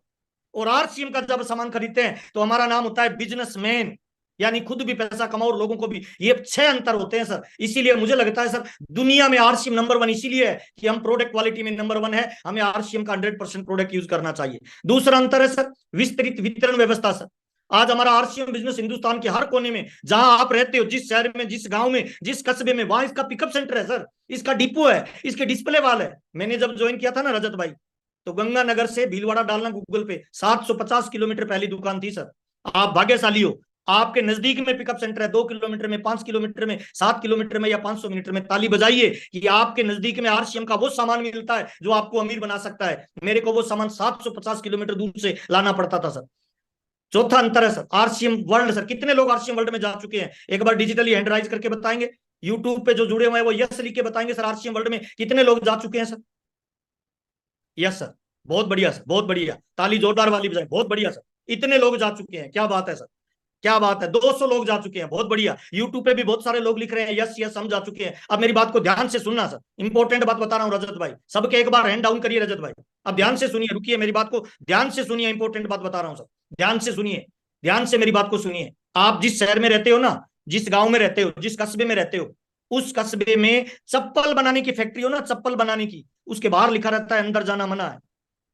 और आरसीएम का जब सामान खरीदते हैं तो हमारा नाम होता है बिजनेसमैन, यानी खुद भी पैसा कमाओ और लोगों को भी। ये 6 अंतर होते हैं सर। इसीलिए मुझे लगता है सर दुनिया में आरसीएम नंबर 1 इसीलिए है कि हम प्रोडक्ट क्वालिटी में नंबर 1 है, हमें आरसीएम का 100% प्रोडक्ट यूज करना चाहिए। दूसरा अंतर है सर विस्तृत वितरण व्यवस्था सर। आज हमारा आरसीएम बिजनेस हिंदुस्तान के हर कोने में, जहां आप रहते हो, जिस शहर में, जिस गांव में, जिस कस्बे में, वहां इसका पिकअप सेंटर है सर, इसका डिपो है, इसके डिस्प्ले वाल है। मैंने जब ज्वाइन किया था ना रजत भाई, तो गंगानगर से भीलवाड़ा डालना गूगल पे, 750 किलोमीटर पहली दुकान थी सर। आप भाग्यशाली हो, आपके नजदीक में पिकअप सेंटर है, 2 किलोमीटर में, 5 किलोमीटर में, 7 किलोमीटर में या 500 मीटर में। ताली बजाइए कि आपके नजदीक में आरसीएम का वो सामान मिलता है जो आपको अमीर बना सकता है। मेरे को वो सामान 750 किलोमीटर दूर से लाना पड़ता था सर। चौथा अंतर है सर आरसीएम वर्ल्ड सर। कितने लोग आरसीएम वर्ल्ड में जा चुके हैं? एक बार डिजिटली हैंड राइज करके बताएंगे। यूट्यूब पे जो जुड़े हुए हैं वो यस लिख के बताएंगे सर, आरसीएम वर्ल्ड में कितने लोग जा चुके हैं सर? यस सर, बहुत बढ़िया सर, बहुत बढ़िया, ताली जोरदार वाली बजाएं, बहुत बढ़िया सर। इतने लोग जा चुके हैं, क्या बात है सर, क्या बात है। 200 लोग जा चुके हैं, बहुत बढ़िया। यूट्यूब पे भी बहुत सारे लोग लिख रहे हैं यस यस हम जा चुके हैं। अब मेरी बात को ध्यान से सुनना सर, इंपॉर्टेंट बात बता रहा हूं रजत भाई। सबके एक बार हैंड डाउन करिए रजत भाई। अब ध्यान से सुनिए, रुकिए, मेरी बात को ध्यान से सुनिए, इंपॉर्टेंट बात बता रहा हूं सर, ध्यान से सुनिए, ध्यान से मेरी बात को सुनिए। आप जिस शहर में रहते हो ना, जिस गांव में रहते हो, जिस कस्बे में रहते हो, उस कस्बे में चप्पल बनाने की फैक्ट्री हो ना, चप्पल बनाने की, उसके बाहर लिखा रहता है अंदर जाना मना है।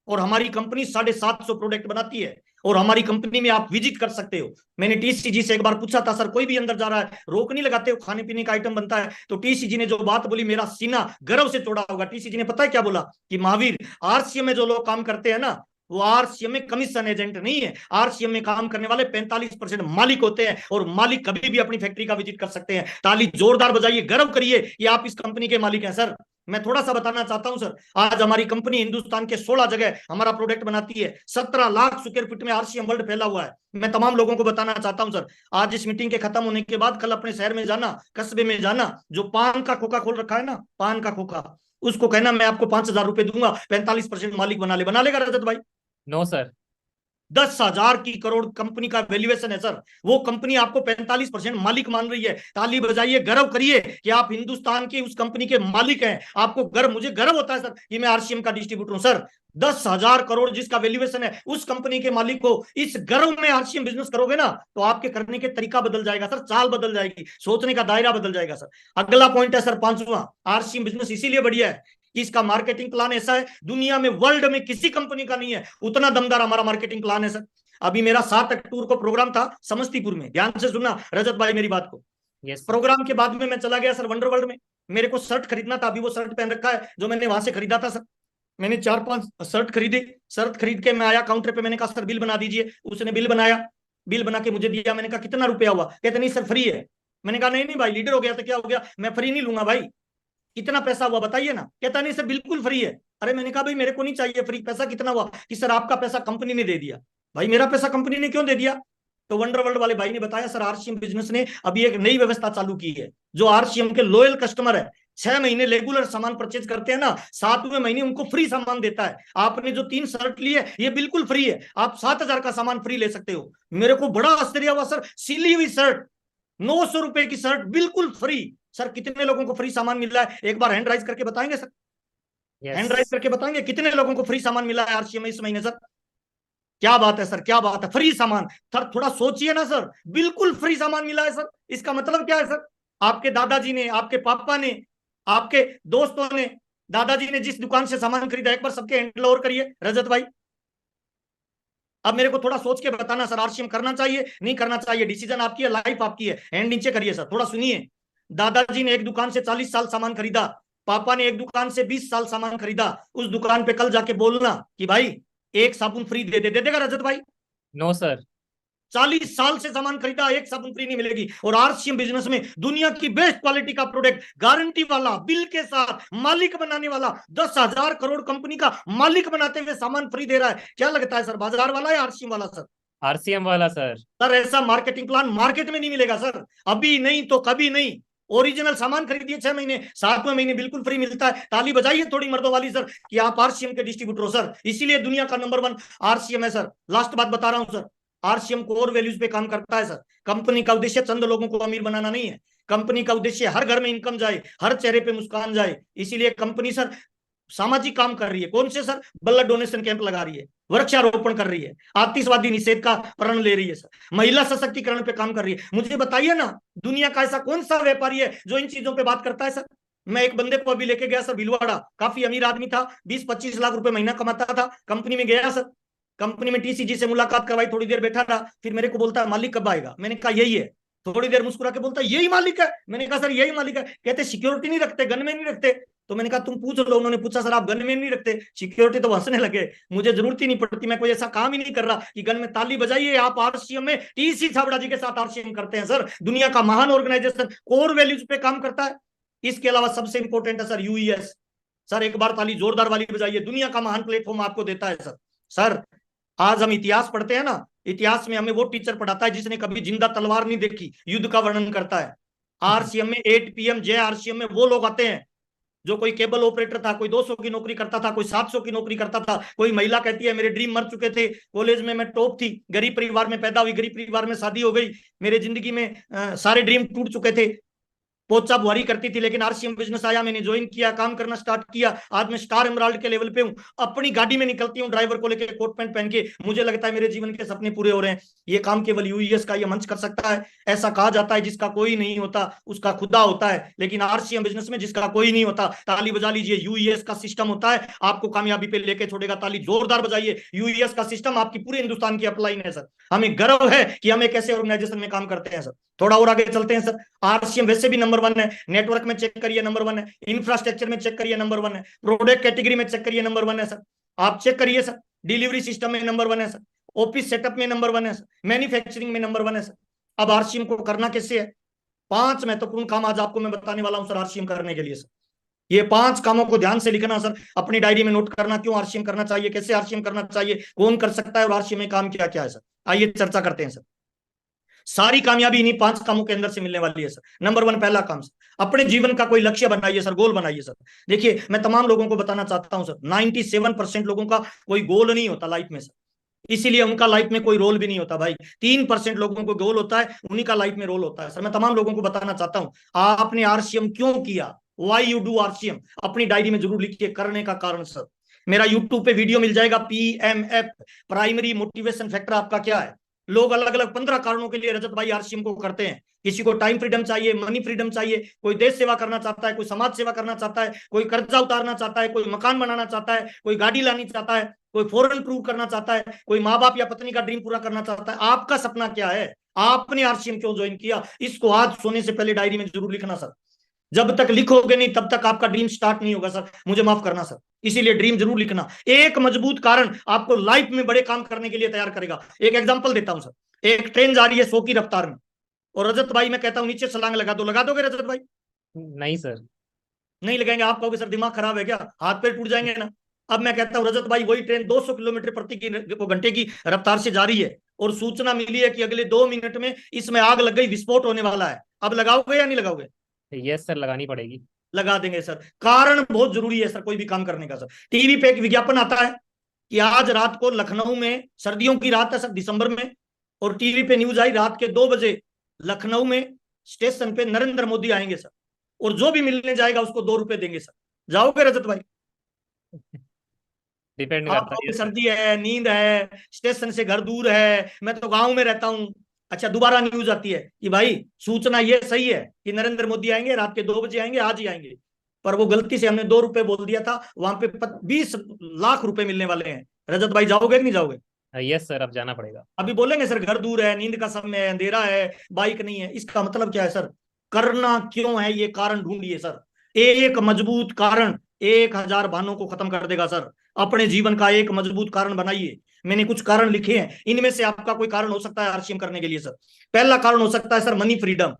और हमारी कंपनी 750 प्रोडक्ट बनाती है, और हमारी कंपनी में आप विजिट कर सकते हो। मैंने टीसीजी से एक बार पूछा था, सर कोई भी अंदर जा रहा है रोक नहीं लगाते हो, खाने पीने का आइटम बनता है? तो टीसीजी ने जो बात बोली, मेरा सीना गर्व से चौड़ा होगा। टीसीजी ने पता है क्या बोला? कि महावीर, आरसीएम में जो लोग काम करते हैं ना, वो आरसीएम में कमीशन एजेंट नहीं है। आरसीएम में काम करने वाले 45% मालिक होते हैं, और मालिक कभी भी अपनी फैक्ट्री का विजिट कर सकते हैं। ताली जोरदार बजाइए, गर्व करिए कि आप इस कंपनी के मालिक हैं सर। मैं थोड़ा सा बताना चाहता हूं सर, आज हमारी कंपनी हिंदुस्तान के 16 जगह हमारा प्रोडक्ट बनाती है। 17 लाख स्क्वायर फीट में आरसीएम वर्ल्ड फैला हुआ है। मैं तमाम लोगों को बताना चाहता हूं सर, आज इस मीटिंग के खत्म होने के बाद कल अपने शहर में जाना, कस्बे में जाना, जो पान का खोखा खोल रखा है ना, पान का खोखा, उसको कहना मैं आपको 5,000 रुपए दूंगा, 45% मालिक बना लेगा रजत भाई? No sir. 10,000 की करोड़ कंपनी का वैल्यूएशन है सर, वो कंपनी आपको 45% मालिक मान रही है। ताली बजाइए, गर्व करिए कि आप हिंदुस्तान की उस कंपनी के मालिक हैं। आपको गर्व, मुझे गर्व होता है सर कि मैं आरसीएम का डिस्ट्रीब्यूटर हूं सर। 10,000 करोड़ जिसका वैल्यूएशन है, उस कंपनी के मालिक को इस गर्व में आरसीएम बिजनेस करोगे ना, तो आपके करने के तरीका बदल जाएगा सर, चाल बदल जाएगी, सोचने का दायरा बदल जाएगा सर। अगला पॉइंट है सर 5वां, आरसीएम बिजनेस इसीलिए बढ़िया है कि इसका मार्केटिंग प्लान ऐसा है, दुनिया में, वर्ल्ड में किसी कंपनी का नहीं है उतना दमदार हमारा मार्केटिंग प्लान है सर। अभी मेरा 7 अक्टूबर को प्रोग्राम था समस्तीपुर में, ध्यान से सुनना रजत भाई मेरी बात को। यस। प्रोग्राम के बाद में मैं चला गया सर वंडर वर्ल्ड में। मेरे को शर्ट खरीदना था, अभी वो शर्ट पहन रखा है जो मैंने वहां से खरीदा था सर। मैंने 4-5 शर्ट खरीदे। शर्ट खरीद के मैं आया काउंटर पे, मैंने कहा सर बिल बना दीजिए। उसने बिल बनाया, बिल बना के मुझे दिया। मैंने कहा कितना रुपया हुआ? कहते नहीं सर फ्री है। मैंने कहा नहीं नहीं भाई, लीडर हो गया तो क्या हो गया, मैं फ्री नहीं लूंगा भाई, कितना पैसा हुआ बताइए ना। कहता नहीं सर बिल्कुल फ्री है। अरे मैंने कहा भाई मेरे को नहीं चाहिए फ्री, पैसा कितना हुआ? कि सर आपका पैसा कंपनी ने दे दिया। भाई मेरा पैसा कंपनी ने क्यों दे दिया? तो वंडर वर्ल्ड वाले भाई ने बताया सर आरसीएम बिजनेस ने अभी एक नई व्यवस्था चालू की है। जो आरसीएम के लॉयल कस्टमर है, 6 महीने रेगुलर सामान परचेज करते हैं ना, 7वें महीने उनको फ्री सामान देता है। आपने जो 3 शर्ट ली है ये बिल्कुल फ्री है, आप 7,000 का सामान फ्री ले सकते हो। मेरे को बड़ा आश्चर्य हुआ सर, सिली हुई शर्ट, 900 रुपए की शर्ट बिल्कुल फ्री। सर कितने लोगों को फ्री सामान मिल रहा है? एक बार हैंड राइज करके बताएंगे सर, हैंड राइज करके बताएंगे कितने लोगों को फ्री सामान मिला है आरसीएम में इस महीने सर? क्या बात है सर, क्या बात है, फ्री सामान। सर थोड़ा सोचिए ना सर, बिल्कुल फ्री सामान मिला है सर। इसका मतलब क्या है सर? आपके दादाजी ने, आपके पापा ने, आपके दोस्तों ने, दादाजी ने जिस दुकान से सामान खरीदा, एक बार सबके हैंडल और करिए रजत भाई। अब मेरे को थोड़ा सोच के बताना सर, आरसीएम करना चाहिए नहीं करना चाहिए, डिसीजन आपकी है, लाइफ आपकी है। हैंड नीचे करिए सर, थोड़ा सुनिए। दादाजी ने एक दुकान से 40 साल सामान खरीदा, पापा ने एक दुकान से 20 साल सामान खरीदा। उस दुकान पे कल जाके बोलना कि भाई एक साबुन फ्री दे देगा रजत भाई? No sir. 40 साल से सामान खरीदा, एक साबुन फ्री नहीं मिलेगी। और आरसीएम बिजनेस में दुनिया की बेस्ट क्वालिटी का प्रोडक्ट, गारंटी वाला, बिल के साथ, मालिक बनाने वाला, 10,000 करोड़ कंपनी का मालिक बनाते हुए सामान फ्री दे रहा है। क्या लगता है सर, बाजार वाला या आरसीएम वाला सर? आरसीएम वाला सर। सर ऐसा मार्केटिंग प्लान मार्केट में नहीं मिलेगा सर, अभी नहीं तो कभी नहीं। ओरिजिनल सामान खरीदिए 6 महीने, 7वें महीने बिल्कुल फ्री मिलता है। ताली बजाइए थोड़ी मर्दों वाली सर कि आप आरसीएम के डिस्ट्रीब्यूटर हो सर, इसीलिए दुनिया का नंबर 1 आरसीएम है सर। लास्ट बात बता रहा हूं सर, आरसीएम कोर वैल्यूज पे काम करता है सर। कंपनी का उद्देश्य चंद लोगों को अमीर बनाना नहीं है, कंपनी का उद्देश्य हर घर में इनकम जाए, हर चेहरे पे मुस्कान जाए। इसीलिए कंपनी सर सामाजिक काम कर रही है। कौन से सर? ब्लड डोनेशन कैंप लगा रही है, वृक्षारोपण कर रही है, आतिशबाजी निषेध का प्रण ले रही है सर, महिला सशक्तिकरण पे काम कर रही है। मुझे बताइए ना, दुनिया का ऐसा कौन सा व्यापारी है जो इन चीजों पे बात करता है सर? मैं एक बंदे को अभी लेके गया सर भीलवाड़ा, काफी अमीर आदमी था, 20-25 लाख रुपए महीना कमाता था। कंपनी में गया सर, कंपनी में टीसीजी से मुलाकात करवाई, थोड़ी देर बैठा रहा, फिर मेरे को बोलता है मालिक कब आएगा? मैंने कहा यही है। थोड़ी देर मुस्कुरा के बोलता है यही मालिक है। मैंने कहा सर यही मालिक है। कहते सिक्योरिटी नहीं रखते, गनमैन नहीं रखते। तो मैंने कहा तुम पूछ लो। उन्होंने पूछा सर आप गनमैन नहीं रखते, सिक्योरिटी? तो हंसने लगे। मुझे जरूरत ही नहीं पड़ती, मैं कोई ऐसा काम ही नहीं कर रहा कि गन में ताली बजाइए। आप आरसीएम में टीसी छाबड़ा जी के साथ आरसीएम करते हैं सर, दुनिया का महान ऑर्गेनाइजेशन, कोर वैल्यूज पे काम करता है। इसके अलावा सबसे इंपॉर्टेंट है सर यूईएस। सर एक बार ताली जोरदार वाली बजाइए, दुनिया का महान प्लेटफॉर्म आपको देता है सर। सर आज हम इतिहास पढ़ते हैं ना, इतिहास में हमें वो टीचर पढ़ाता है जिसने कभी जिंदा तलवार नहीं देखी, युद्ध का वर्णन करता है। आरसीएम में 8 PM जय आरसीएम में वो लोग आते हैं जो कोई केबल ऑपरेटर था, कोई 200 की नौकरी करता था, कोई 700 की नौकरी करता था। कोई महिला कहती है मेरे ड्रीम मर चुके थे, कॉलेज में मैं टॉप थी, गरीब परिवार में पैदा हुई, गरीब परिवार में शादी हो गई, मेरे जिंदगी में सारे ड्रीम टूट चुके थे। पोचा बुहारी करती थी, लेकिन आरसीएम बिजनेस आया, मैंने ज्वाइन किया, काम करना स्टार्ट किया, आज मैं स्टार एमराल्ड के लेवल पे हूँ। अपनी गाड़ी में निकलती हूँ ड्राइवर को लेकर कोट पैंट पहन के, मुझे लगता है मेरे जीवन के सपने पूरे हो रहे हैं। ये काम केवल यूईएस का ये मंच कर सकता है। ऐसा कहा जाता है जिसका कोई नहीं होता उसका खुदा होता है, लेकिन आरसीएम बिजनेस में जिसका कोई नहीं होता, ताली बजा लीजिए। यूईएस का सिस्टम होता है, आपको कामयाबी पे लेके छोड़ेगा। ताली जोरदार बजाइए, यूईएस का सिस्टम आपकी पूरे हिंदुस्तान की अपलाइन है सर। हमें गर्व है कि हम एक ऐसे ऑर्गेनाइजेशन में काम करते हैं सर। थोड़ा और आगे चलते हैं सर। आरसीएम वैसे भी नंबर 1 है, नेटवर्क में चेक करिए नंबर 1 है, इंफ्रास्ट्रक्चर में चेक करिए नंबर 1 है, प्रोडक्ट कैटेगरी में चेक करिए नंबर 1 है सर। आप चेक करिए सर, डिलीवरी सिस्टम में नंबर 1 है सर, ऑफिस सेटअप में नंबर 1 है सर, मैन्युफैक्चरिंग में नंबर 1 है सर। अब आरसीएम को करना कैसे है? 5 महत्वपूर्ण काम आज आपको मैं बताने वाला हूं सर आरसीएम करने के लिए सर। ये 5 कामों को ध्यान से लिखना सर, अपनी डायरी में नोट करना, क्यों आरसीएम करना चाहिए, कैसे आरसीएम करना चाहिए, कौन कर सकता है और आरसीएम में काम क्या क्या है सर। आइए चर्चा करते हैं सर। सारी कामयाबी इन्हीं 5 कामों के अंदर से मिलने वाली है सर। नंबर 1 पहला काम सर, अपने जीवन का कोई लक्ष्य बनाइए सर, गोल बनाइए सर। देखिए मैं तमाम लोगों को बताना चाहता हूं सर, 97% लोगों का कोई गोल नहीं होता लाइफ में सर, इसीलिए उनका लाइफ में कोई रोल भी नहीं होता भाई। 3% लोगों को गोल होता है, उन्हीं का लाइफ में रोल होता है सर। मैं तमाम लोगों को बताना चाहता हूं, आपने आरसीएम क्यों किया, वाई यू डू आरसीएम, अपनी डायरी में जरूर लिखिए करने का कारण सर। मेरा यूट्यूब पे वीडियो मिल जाएगा, पीएमएफ, प्राइमरी मोटिवेशन फैक्टर आपका क्या है। लोग अलग अलग 15 कारणों के लिए रजत भाई आरसीएम को करते हैं। किसी को टाइम फ्रीडम चाहिए, मनी फ्रीडम चाहिए, कोई देश सेवा करना चाहता है, कोई समाज सेवा करना चाहता है, कोई कर्जा उतारना चाहता है, कोई मकान बनाना चाहता है, कोई गाड़ी लानी चाहता है, कोई फॉरेन प्रूव करना चाहता है, कोई माँ बाप या पत्नी का ड्रीम पूरा करना चाहता है। आपका सपना क्या है? आपने आरसीएम क्यों ज्वाइन किया? इसको आज सोने से पहले डायरी में जरूर लिखना सर। जब तक लिखोगे नहीं तब तक आपका ड्रीम स्टार्ट नहीं होगा सर, मुझे माफ करना सर। इसीलिए ड्रीम जरूर लिखना। एक मजबूत कारण आपको लाइफ में बड़े काम करने के लिए तैयार करेगा। एक एग्जांपल देता हूं सर, एक ट्रेन जा रही है 100 की रफ्तार में, और रजत भाई मैं कहता हूं नीचे छलांग लगा दो, लगा दोगे रजत भाई? नहीं सर। नहीं लगाएंगे। आप कहोगे सर दिमाग खराब है क्या, हाथ पैर टूट जाएंगे ना। अब मैं कहता हूं रजत भाई वही ट्रेन 200 किलोमीटर प्रति घंटे की रफ्तार से जा रही है, और सूचना मिली है कि अगले 2 मिनट में इसमें आग लग गई, विस्फोट होने वाला है। अब लगाओगे या नहीं लगाओगे? यस सर, लगानी पड़ेगी। लगा देंगे सर। कारण बहुत जरूरी है सर कोई भी काम करने का सर। टीवी पे एक विज्ञापन आता है कि आज रात को लखनऊ में, सर्दियों की रात है सर, दिसंबर में, और टीवी पे न्यूज आई रात के 2 बजे लखनऊ में स्टेशन पे नरेंद्र मोदी आएंगे सर, और जो भी मिलने जाएगा उसको 2 रुपए देंगे सर। जाओगे रजत भाई? डिपेंड करता आपको है सर। सर्दी है, नींद है, स्टेशन से घर दूर है, मैं तो गांव में रहता हूं। अच्छा दोबारा न्यूज आती है कि भाई सूचना ये सही है कि नरेंद्र मोदी आएंगे, रात के 2 बजे आएंगे, आज ही आएंगे, पर वो गलती से हमने 2 रुपए बोल दिया था, वहां पे 20 लाख रुपए मिलने वाले हैं। रजत भाई जाओगे कि नहीं जाओगे? यस सर, अब जाना पड़ेगा। अभी बोलेंगे सर घर दूर है, नींद का समय है, अंधेरा है, बाइक नहीं है। इसका मतलब क्या है सर? करना क्यों है ये कारण ढूंढिए सर। एक मजबूत कारण 1000 बहानों को खत्म कर देगा सर। अपने जीवन का एक मजबूत कारण बनाइए। मैंने कुछ कारण लिखे हैं, इनमें से आपका कोई कारण हो सकता है आरसीएम करने के लिए सर। पहला कारण हो सकता है सर मनी फ्रीडम।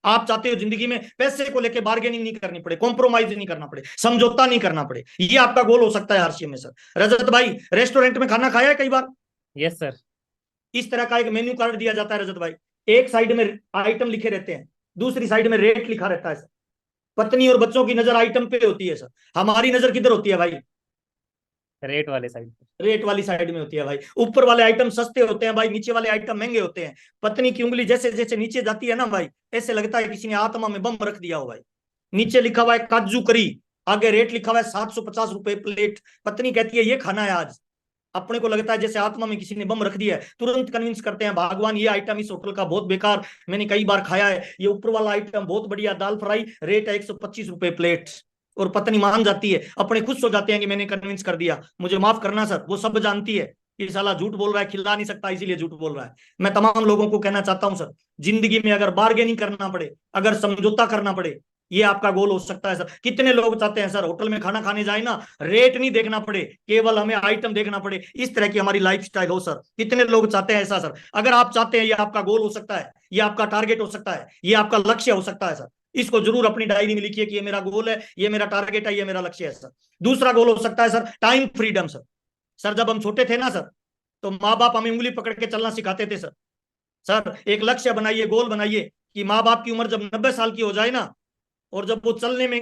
आप चाहते हो जिंदगी में पैसे को लेकर बार्गेनिंग नहीं करनी पड़े, कॉम्प्रोमाइज नहीं करना पड़े, समझौता नहीं करना पड़े, ये आपका गोल हो सकता है आरसीएम में सर। रजत भाई रेस्टोरेंट में खाना खाया है कई बार? Yes sir. इस तरह का एक मेन्यू कार्ड दिया जाता है रजत भाई। एक साइड में आइटम लिखे रहते हैं, दूसरी साइड में रेट लिखा रहता है सर। पत्नी और बच्चों की नजर आइटम पे होती है सर, हमारी नजर किधर होती है भाई? रेट वाले साइड पे। रेट वाली साइड में होती है भाई। ऊपर वाले आइटम सस्ते होते हैं भाई, नीचे वाले आइटम महंगे होते हैं। पत्नी की उंगली जैसे जैसे नीचे जाती है ना भाई, ऐसे लगता है किसी ने आत्मा में बम रख दिया हो भाई। नीचे लिखा हुआ है काजू करी, आगे रेट लिखा हुआ है 750 रुपए प्लेट। पत्नी कहती है ये खाना है आज, अपने को लगता है जैसे आत्मा में किसी ने बम रख दिया है। तुरंत कन्विंस करते हैं, भगवान ये आइटम इस होटल का बहुत बेकार, मैंने कई बार खाया है, ये ऊपर वाला आइटम बहुत बढ़िया, दाल फ्राई, रेट है 125 रुपए प्लेट। और पत्नी मान जाती है, अपने खुश हो जाते हैं कि मैंने कन्विंस कर दिया, मुझे माफ करना सर। वो सब जानती है कि साला झूठ बोल रहा है, खिला नहीं सकता इसीलिए झूठ बोल रहा है। मैं तमाम लोगों को कहना चाहता हूं सर, जिंदगी में अगर बार्गेनिंग करना पड़े, अगर समझौता करना पड़े, ये आपका गोल हो सकता है सर। कितने लोग चाहते हैं सर होटल में खाना खाने जाए ना, रेट नहीं देखना पड़े, केवल हमें आइटम देखना पड़े, इस तरह की हमारी लाइफ स्टाइल हो सर। कितने लोग चाहते हैं ऐसा सर? अगर आप चाहते हैं, ये आपका गोल हो सकता है, ये आपका टारगेट हो सकता है, ये आपका लक्ष्य हो सकता है सर। इसको जरूर अपनी डायरी में लिखिए कि ये मेरा गोल है, ये मेरा टारगेट है, ये मेरा लक्ष्य है सर। दूसरा गोल हो सकता है sir time freedom sir. Sir जब हम छोटे थे ना सर, तो माँ बाप हमें उंगली पकड़ के चलना सिखाते थे सर। सर एक लक्ष्य बनाइए, गोल बनाइए कि माँ बाप की उम्र जब 90 साल की हो जाए ना, और जब वो चलने में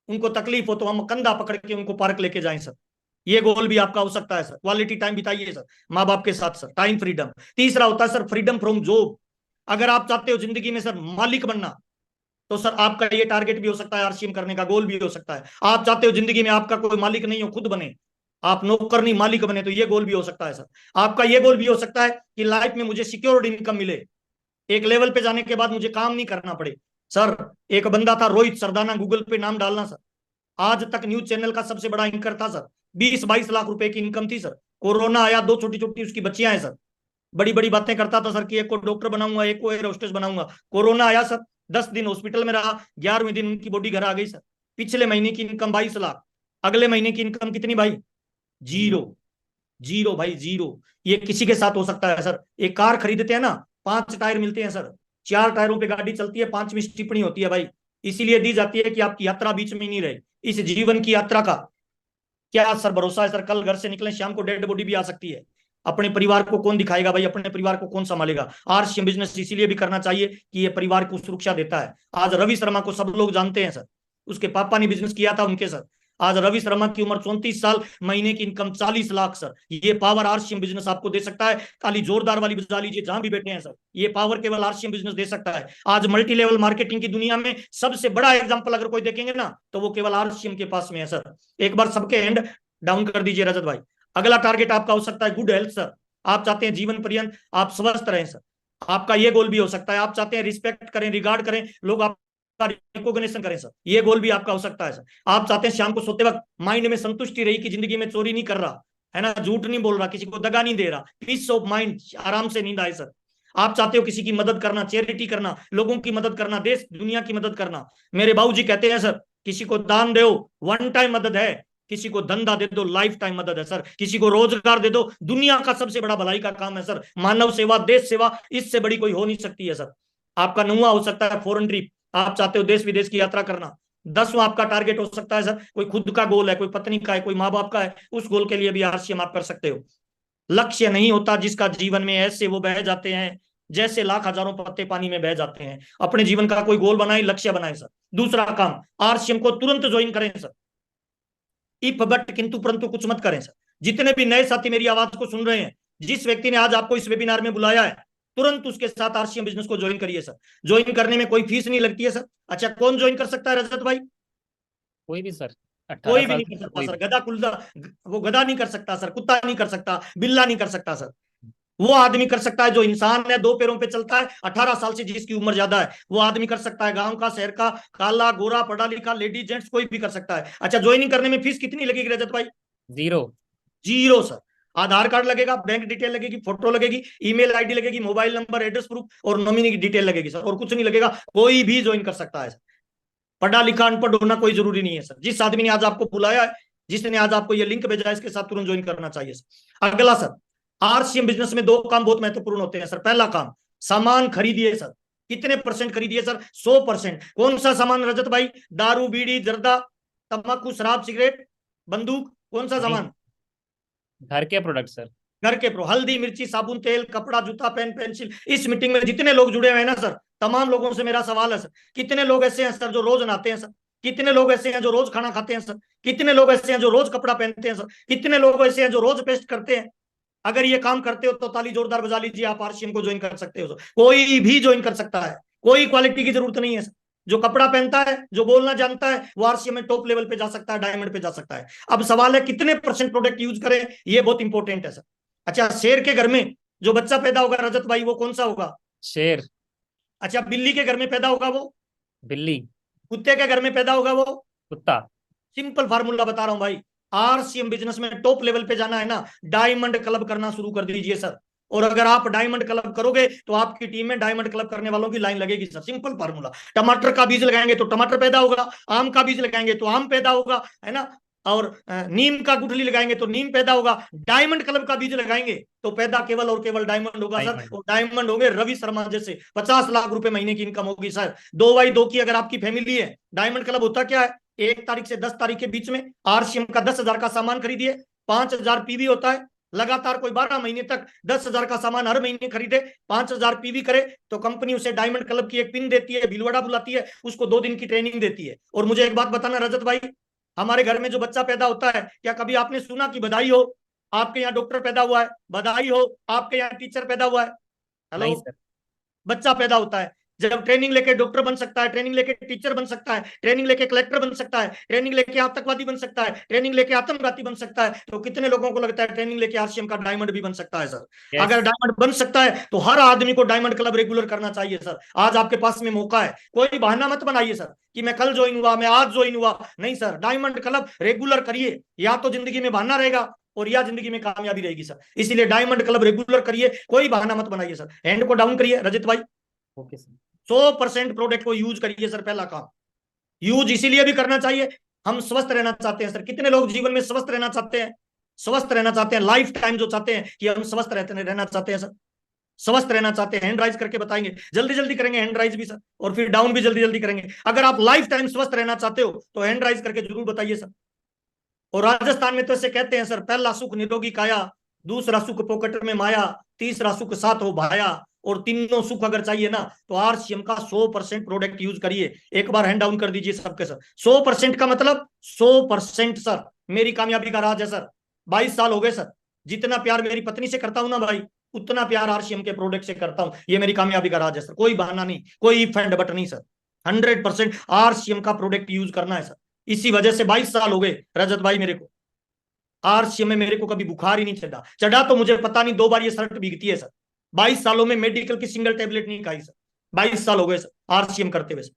उनको तकलीफ हो, तो हम कंधा पकड़ के उनको पार्क लेके जाएं सर। ये गोल भी आपका हो सकता है सर। क्वालिटी टाइम बिताइए सर माँ बाप के साथ सर, टाइम फ्रीडम। तीसरा होता है सर फ्रीडम फ्रॉम जॉब। अगर आप चाहते हो जिंदगी में सर मालिक बनना, तो सर आपका ये टारगेट भी हो सकता है, आरसीएम करने का गोल भी हो सकता है। आप चाहते हो जिंदगी में आपका कोई मालिक नहीं हो, खुद बने, आप नौकर नहीं मालिक बने, तो ये गोल भी हो सकता है सर। आपका ये गोल भी हो सकता है कि लाइफ में मुझे सिक्योर्ड इनकम मिले, एक लेवल पे जाने के बाद मुझे काम नहीं करना पड़े। सर एक बंदा था रोहित सरदाना, गूगल पे नाम डालना सर, आज तक न्यूज चैनल का सबसे बड़ा एंकर था सर। 20-22 लाख रुपए की इनकम थी सर। कोरोना आया, दो छोटी छोटी उसकी बच्चियां हैं सर। बड़ी बड़ी बातें करता था सर कि एक को डॉक्टर बनाऊंगा, एक को एयर होस्टेस बनाऊंगा। कोरोना आया सर, 10 दिन हॉस्पिटल में रहा, 11वें दिन उनकी बॉडी घर आ गई सर। पिछले महीने की इनकम 22 लाख, अगले महीने की इनकम कितनी भाई? जीरो। जीरो भाई, जीरो। ये किसी के साथ हो सकता है सर। एक कार खरीदते हैं ना, 5 टायर मिलते हैं सर, 4 टायरों पे गाड़ी चलती है, 5वीं टिप्पणी होती है भाई। इसीलिए दी जाती है कि आपकी यात्रा बीच में ही नहीं रहे। इस जीवन की यात्रा का क्या सर भरोसा है सर? कल घर से निकले, शाम को डेड बॉडी भी आ सकती है। अपने परिवार को कौन दिखाएगा भाई? अपने परिवार को कौन संभालेगा? आरसीएम बिजनेस इसीलिए भी करना चाहिए कि ये परिवार को सुरक्षा देता है। आज रवि शर्मा को सब लोग जानते हैं सर, उसके पापा ने बिजनेस किया था उनके सर। आज रवि शर्मा की उम्र 34 साल, महीने की इनकम 40 लाख सर। ये पावर आरसीएम बिजनेस आपको दे सकता है। खाली जोरदार वाली बजा लीजिए जहां भी बैठे हैं सर, ये पावर केवल आरसीएम बिजनेस दे सकता है। आज मल्टी लेवल मार्केटिंग की दुनिया में सबसे बड़ा एग्जांपल अगर कोई देखेंगे ना, तो वो केवल आरसीएम के पास में है सर। एक बार सबके हैंड डाउन कर दीजिए रजत भाई। अगला टारगेट आपका हो सकता है गुड हेल्थ सर। आप चाहते हैं जीवन पर्यंत आप स्वस्थ रहें सर, आपका ये गोल भी हो सकता है। आप चाहते हैं रिस्पेक्ट करें, रिगार्ड करें, लोग आपका रिकॉग्निशन करें सर, ये गोल भी आपका हो सकता है सर। आप चाहते हैं शाम को सोते वक्त माइंड में संतुष्टि रही कि जिंदगी में चोरी नहीं कर रहा है ना, झूठ नहीं बोल रहा, किसी को दगा नहीं दे रहा, पीस ऑफ माइंड, आराम से नींद आए सर। आप चाहते हो किसी की मदद करना, चैरिटी करना, लोगों की मदद करना, देश दुनिया की मदद करना। मेरे बाबूजी कहते हैं सर, किसी को दान दो, वन टाइम मदद है, किसी को धंधा दे दो, लाइफ टाइम मदद है सर। किसी को रोजगार दे दो, दुनिया का सबसे बड़ा भलाई का काम है सर। मानव सेवा, देश सेवा, इससे बड़ी कोई हो नहीं सकती है सर। आपका 9वां हो सकता है फॉरेन ट्रिप। आप चाहते हो देश विदेश की यात्रा करना। 10वां आपका टारगेट हो सकता है सर, कोई खुद का गोल है, कोई पत्नी का है, कोई माँ बाप का है, उस गोल के लिए भी आरसीएम आप कर सकते हो। लक्ष्य नहीं होता जिसका जीवन में, ऐसे वो बह जाते हैं जैसे लाख हजारों पत्ते पानी में बह जाते हैं। अपने जीवन का कोई गोल बनाए, लक्ष्य बनाए सर। दूसरा काम, आरसीएम को तुरंत ज्वाइन करें सर। इफ बट किंतु परंतु कुछ मत करें सर। जितने भी नए साथी मेरी आवाज को सुन रहे हैं, जिस व्यक्ति ने आज आपको इस वेबिनार में बुलाया है, तुरंत उसके साथ आरसीएम बिजनेस को ज्वाइन करिए सर। ज्वाइन करने में कोई फीस नहीं लगती है सर। अच्छा, कौन ज्वाइन कर सकता है रजत भाई? कोई भी सर, 18 कोई भी साल नहीं से कर ऊपर सकता कोई सर। भी। गधा कुल्ला, वो गधा नहीं कर सकता सर, कुत्ता नहीं कर सकता, बिल्ला नहीं कर सकता सर। वो आदमी कर सकता है जो इंसान है, 2 पैरों पे चलता है, 18 साल से जिसकी उम्र ज्यादा है, वो आदमी कर सकता है। गांव का, शहर का, काला गोरा पढ़ा लिखा, लेडीज जेंट्स, कोई भी कर सकता है। अच्छा, ज्वाइनिंग करने में फीस कितनी लगेगी रजत भाई? Zero. Zero sir. Aadhaar card लगेगा, बैंक डिटेल लगेगी, फोटो लगेगी, ईमेल आईडी लगेगी, मोबाइल नंबर, एड्रेस प्रूफ और नॉमिनी की डिटेल लगेगी सर, और कुछ नहीं लगेगा। कोई भी ज्वाइन कर सकता है सर। पढ़ा लिखा अनपढ़ होना कोई जरूरी नहीं है सर। जिस आदमी ने आज आपको बुलाया है, जिसने आज आपको ये लिंक भेजा है, इसके साथ तुरंत ज्वाइन करना चाहिए सर। अगला सर, आरसीएम बिजनेस में 2 काम बहुत महत्वपूर्ण होते हैं सर। पहला काम, सामान खरीदिए सर। कितने परसेंट खरीदिए सर? 100%। कौन सा सामान रजत भाई? दारू, बीड़ी, जर्दा, तंबाकू, शराब, सिगरेट, बंदूक, कौन सा नहीं, सामान? घर के प्रोडक्ट सर। घर के प्रो, हल्दी, मिर्ची, साबुन, तेल, कपड़ा, जूता, पेन, पेंसिल। इस मीटिंग में जितने लोग जुड़े हुए हैं ना सर, तमाम लोगों से मेरा सवाल है सर, कितने लोग ऐसे हैं सर जो रोज नहाते हैं सर? कितने लोग ऐसे हैं जो रोज खाना खाते हैं सर? कितने लोग ऐसे हैं जो रोज कपड़ा पहनते हैं सर? कितने लोग ऐसे हैं जो रोज पेस्ट करते हैं? अगर ये काम करते हो तो ताली जोरदार बजा लीजिए, आप आरसीएम को ज्वाइन कर सकते हो सर। कोई भी ज्वाइन कर सकता है, कोई क्वालिटी की जरूरत नहीं है सर। जो कपड़ा पहनता है, जो बोलना जानता है, वो आरसीएम में टॉप लेवल पे जा सकता है, डायमंड पे जा सकता है। अब सवाल है कितने परसेंट प्रोडक्ट यूज करें, ये बहुत इंपॉर्टेंट है सर। अच्छा, शेर के घर में जो बच्चा पैदा होगा रजत भाई, वो कौन सा होगा? शेर। अच्छा, बिल्ली के घर में पैदा होगा वो? बिल्ली। कुत्ते के घर में पैदा होगा वो? कुत्ता। सिंपल फार्मूला बता रहा हूं भाई। आरसीएम बिजनेस में टॉप लेवल पे जाना है ना, डायमंड क्लब करना शुरू कर दीजिए सर। और अगर आप डायमंड क्लब करोगे तो आपकी टीम में डायमंड क्लब करने वालों की लाइन लगेगी सर। Simple formula. टमाटर का बीज लगाएंगे तो टमाटर पैदा होगा, आम का बीज लगाएंगे तो आम पैदा होगा, है ना? और नीम का गुठली लगाएंगे तो नीम पैदा होगा। डायमंड क्लब का बीज लगाएंगे तो पैदा केवल और केवल डायमंड होगा सर। डायमंड। और डायमंड होंगे रवि शर्मा जैसे, 50 लाख रुपए महीने की इनकम होगी सर। 2x2 की अगर आपकी फैमिली है, डायमंड क्लब होता क्या है? 1 तारीख से 10 तारीख के बीच में आरसीएम का 10,000 का सामान खरीदिए, 5,000 पीवी होता है। लगातार कोई 12 महीने तक 10,000 का सामान हर महीने खरीदे, 5,000 पीवी करे, तो कंपनी उसे डायमंड क्लब की एक पिन देती है, भिलवाड़ा बुलाती है, उसको 2 दिन की ट्रेनिंग देती है। और मुझे एक बात बताना रजत भाई, हमारे घर में जो बच्चा पैदा होता है, क्या कभी आपने सुना कि बधाई हो, आपके यहाँ डॉक्टर पैदा हुआ है, बधाई हो, आपके यहाँ टीचर पैदा हुआ है? हेलो। नहीं सर। बच्चा पैदा होता है, जब ट्रेनिंग लेके डॉक्टर बन सकता है, ट्रेनिंग लेके टीचर बन सकता है, ट्रेनिंग लेके कलेक्टर बन सकता है, ट्रेनिंग लेके आतंकवादी बन सकता है, ट्रेनिंग लेके आत्मघाती बन सकता है, तो कितने लोगों को लगता है ट्रेनिंग लेके आरसीएम का डायमंड भी बन सकता है सर? यस। अगर डायमंड बन सकता है तो हर आदमी को डायमंड क्लब रेगुलर करना चाहिए सर। आज आपके पास में मौका है, कोई बहाना मत बनाइए सर कि मैं कल ज्वाइन हुआ, मैं आज ज्वाइन हुआ। नहीं सर, डायमंड क्लब रेगुलर करिए, या तो जिंदगी में बहाना रहेगा और या जिंदगी में कामयाबी रहेगी सर। इसीलिए डायमंड क्लब रेगुलर करिए, कोई बहाना मत बनाइए सर। हैंड को डाउन करिए रजित भाई। Okay sir. 100% प्रोडक्ट को यूज करिए सर। पहला काम यूज इसीलिए भी करना चाहिए, हम स्वस्थ रहना चाहते हैं सर। कितने लोग जीवन में स्वस्थ रहना चाहते हैं? स्वस्थ रहना चाहते हैं, लाइफ टाइम जो चाहते हैं कि हम स्वस्थ रहना चाहते हैं सर। स्वस्थ रहना चाहते हैं, हैंड राइज करके बताएंगे, जल्दी जल्दी करेंगे हैंड राइज भी सर, और फिर डाउन भी जल्दी जल्दी करेंगे। अगर आप लाइफ टाइम स्वस्थ रहना चाहते हो तो हैंड राइज करके जरूर बताइए सर। और राजस्थान में तो ऐसे कहते हैं सर, पहला सुख निरोगी काया, दूसरा सुख पोकट में माया, तीसरा सुख साथ हो भाया। और तीनों सुख अगर चाहिए ना तो आरसीएम का 100% प्रोडक्ट यूज करिए। एक बार हैंड डाउन कर दीजिए सबके सर। 100% का मतलब 100% सर। मेरी कामयाबी का राज है सर। 22 साल हो गए सर। जितना प्यार मेरी पत्नी से करता हूं ना भाई, उतना प्यार आरसीएम के प्रोडक्ट से करता हूं। ये मेरी कामयाबी का राज है सर। कोई बहाना नहीं, कोई इफ एंड बट नहीं सर। 100% आरसीएम का प्रोडक्ट यूज करना है सर। इसी वजह से 22 साल हो गए रजत भाई मेरे को। आरसीएम में मेरे को कभी बुखार ही नहीं चढ़ा, चढ़ा तो मुझे पता नहीं 2 बार ये शर्ट भीगती है सर। 22 सालों में मेडिकल की सिंगल टेबलेट नहीं खाई सर। 22 साल हो गए सर आरसीएम करते हुए सर।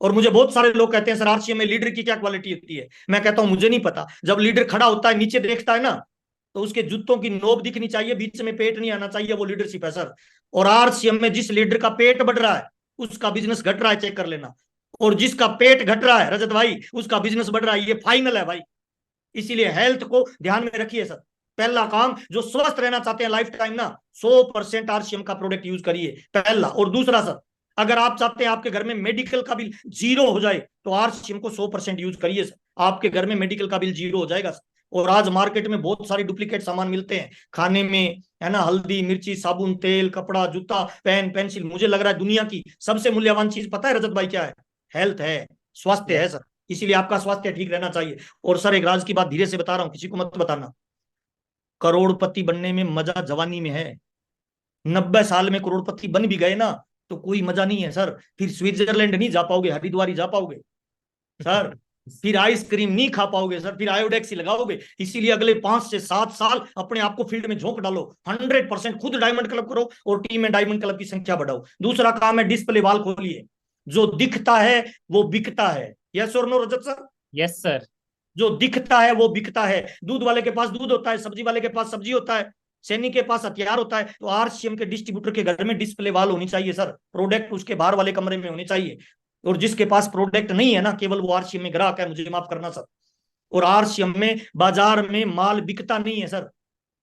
और मुझे बहुत सारे लोग कहते हैं सर आरसीएम में लीडर की क्या क्वालिटी होती है। मैं कहता हूं मुझे नहीं पता। जब लीडर खड़ा होता है, नीचे देखता है ना, तो उसके जूतों की नोब दिखनी चाहिए, बीच में पेट नहीं आना चाहिए, वो लीडरशिप है सर। और आरसीएम में जिस लीडर का पेट बढ़ रहा है उसका बिजनेस घट रहा है, चेक कर लेना। और जिसका पेट घट रहा है रजत भाई, उसका बिजनेस बढ़ रहा है, ये फाइनल है भाई। इसीलिए हेल्थ को ध्यान में रखिए सर। पहला काम, जो स्वस्थ रहना चाहते हैं लाइफ टाइम ना, 100% आरसीएम का प्रोडक्ट यूज करिए, पहला। और दूसरा सर, अगर आप चाहते हैं आपके घर में मेडिकल का बिल जीरो हो जाए तो आरसीएम को 100% यूज करिए सर। आपके घर में मेडिकल का बिल जीरो हो जाएगा सर। और आज मार्केट में बहुत सारे डुप्लीकेट सामान मिलते हैं खाने में, है ना? हल्दी, मिर्ची, साबुन, तेल, कपड़ा, जूता, पेन, पेंसिल। मुझे लग रहा है दुनिया की सबसे मूल्यवान चीज पता है रजत भाई क्या है? हेल्थ है, स्वास्थ्य है सर। इसीलिए आपका स्वास्थ्य ठीक रहना चाहिए। और सर एक राज की बात धीरे से बता रहा हूं, किसी को मत बताना। करोड़पति बनने में मजा जवानी में है। 90 साल में करोड़पति बन भी गए ना तो कोई मजा नहीं है सर। फिर स्विट्जरलैंड नहीं जा पाओगे, हरिद्वार ही जा पाओगे सर। फिर आइसक्रीम नहीं खा पाओगे सर, फिर आयोडेक्स ही लगाओगे। इसीलिए अगले 5 से 7 साल अपने आप को फील्ड में झोंक डालो। 100% खुद डायमंड क्लब करो और टीम में डायमंड क्लब की संख्या बढ़ाओ। दूसरा काम है डिस्प्ले वॉल खोलिए। जो दिखता है वो बिकता है। यस और नो रजत सर? Yes sir. जो दिखता है वो बिकता है। दूध वाले के पास दूध होता है, सब्जी वाले के पास सब्जी होता है, सैनिक के पास हथियार होता है। तो आरसीएम के डिस्ट्रीब्यूटर के घर में डिस्प्ले वॉल होनी चाहिए सर। प्रोडक्ट उसके बाहर वाले कमरे में होने चाहिए। और जिसके पास प्रोडक्ट नहीं है ना, केवल वो आरसीएम में ग्राहक है, मुझे माफ करना सर। और आरसीएम में बाजार में माल बिकता नहीं है सर।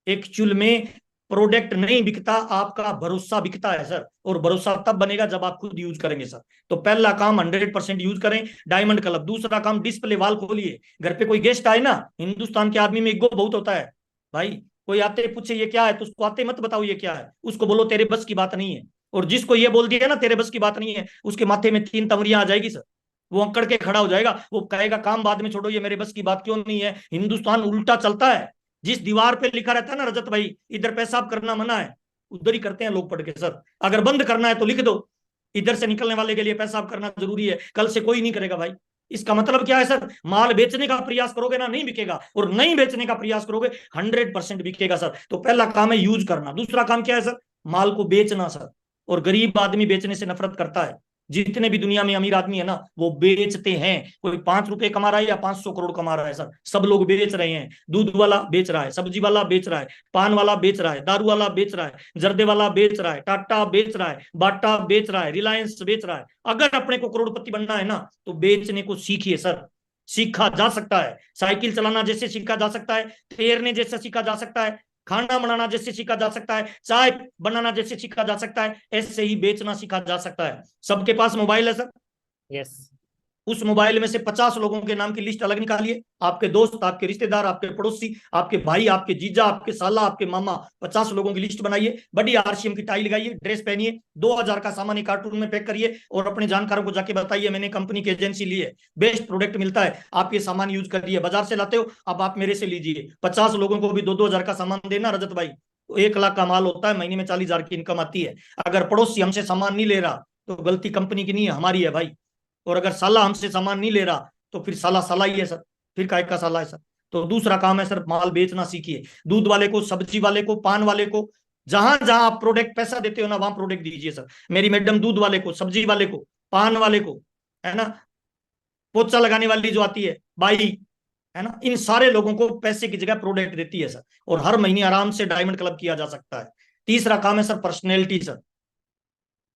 एक्चुअल में प्रोडक्ट नहीं बिकता, आपका भरोसा बिकता है सर। और भरोसा तब बनेगा जब आप खुद यूज करेंगे सर। तो पहला काम 100% यूज करें डायमंड क्लब। दूसरा काम डिस्प्ले वॉल खोलिए। घर पे कोई गेस्ट आए ना, हिंदुस्तान के आदमी में ईगो बहुत होता है भाई। कोई आते ही पूछे ये क्या है, तो उसको आते ही मत बताओ ये क्या है, उसको बोलो तेरे बस की बात नहीं है। और जिसको ये बोल दिया ना तेरे बस की बात नहीं है, उसके माथे में 3 तमरियां आ जाएगी सर। वो अकड़ के खड़ा हो जाएगा, वो कहेगा काम बाद में छोड़ो, ये मेरे बस की बात क्यों नहीं है। हिंदुस्तान उल्टा चलता है। जिस दीवार पे लिखा रहता है ना रजत भाई, इधर पेशाब करना मना है, उधर ही करते हैं लोग पढ़ के सर। अगर बंद करना है तो लिख दो, इधर से निकलने वाले के लिए पेशाब करना जरूरी है, कल से कोई नहीं करेगा भाई। इसका मतलब क्या है सर, माल बेचने का प्रयास करोगे ना नहीं बिकेगा, और नहीं बेचने का प्रयास करोगे 100% बिकेगा सर। तो पहला काम है यूज करना, दूसरा काम क्या है सर, माल को बेचना सर। और गरीब आदमी बेचने से नफरत करता है। जितने भी दुनिया में अमीर आदमी है ना, वो बेचते हैं। कोई 5 रुपए कमा रहा है या 500 करोड़ कमा रहा है सर, सब लोग बेच रहे हैं। दूध वाला बेच रहा है, सब्जी वाला बेच रहा है, पान वाला बेच रहा है, दारू वाला बेच रहा है, जर्दे वाला बेच रहा है, टाटा बेच रहा है, बाटा बेच रहा है, रिलायंस बेच रहा है। अगर अपने को करोड़पति बनना है ना, तो बेचने को सीखिए सर। सीखा जा सकता है, साइकिल चलाना जैसे सीखा जा सकता है, तैरने जैसे सीखा जा सकता है, खाना बनाना जैसे सीखा जा सकता है, चाय बनाना जैसे सीखा जा सकता है, ऐसे ही बेचना सीखा जा सकता है। सबके पास मोबाइल है सर। यस। उस मोबाइल में से 50 लोगों के नाम की लिस्ट अलग निकालिए, आपके दोस्त, आपके रिश्तेदार, आपके पड़ोसी, आपके भाई, आपके जीजा, आपके साला, आपके मामा, 50 लोगों की लिस्ट बनाइए। बड़ी आरसीएम की टाई लगाइए, ड्रेस पहनिए, 2000 का सामान एक कार्टून में पैक करिए, और अपने जानकारों को जाके बताइए मैंने कंपनी की एजेंसी ली है, बेस्ट प्रोडक्ट मिलता है, आप ये सामान यूज करिए, बाजार से लाते हो अब आप मेरे से लीजिए। 50 लोगों को भी 2-2 हजार का सामान देना रजत भाई, तो 1 लाख का माल होता है, महीने में 40 हजार की इनकम आती है। अगर पड़ोसी हमसे सामान नहीं ले रहा तो गलती कंपनी की नहीं है, हमारी है भाई। और अगर साला हमसे सामान नहीं ले रहा तो फिर साला साला ही है सर, फिर काय का साला है सर। तो दूसरा काम है सर, माल बेचना सीखिए। दूध वाले को, सब्जी वाले को, पान वाले को, जहां जहां आप प्रोडक्ट पैसा देते हो ना, वहां प्रोडक्ट दीजिए सर। मेरी मैडम दूध वाले को, सब्जी वाले को, पान वाले को, है ना, पोछा लगाने वाली जो आती है बाई, है ना, इन सारे लोगों को पैसे की जगह प्रोडक्ट देती है सर। और हर महीने आराम से डायमंड क्लब किया जा सकता है। तीसरा काम है सर पर्सनैलिटी सर।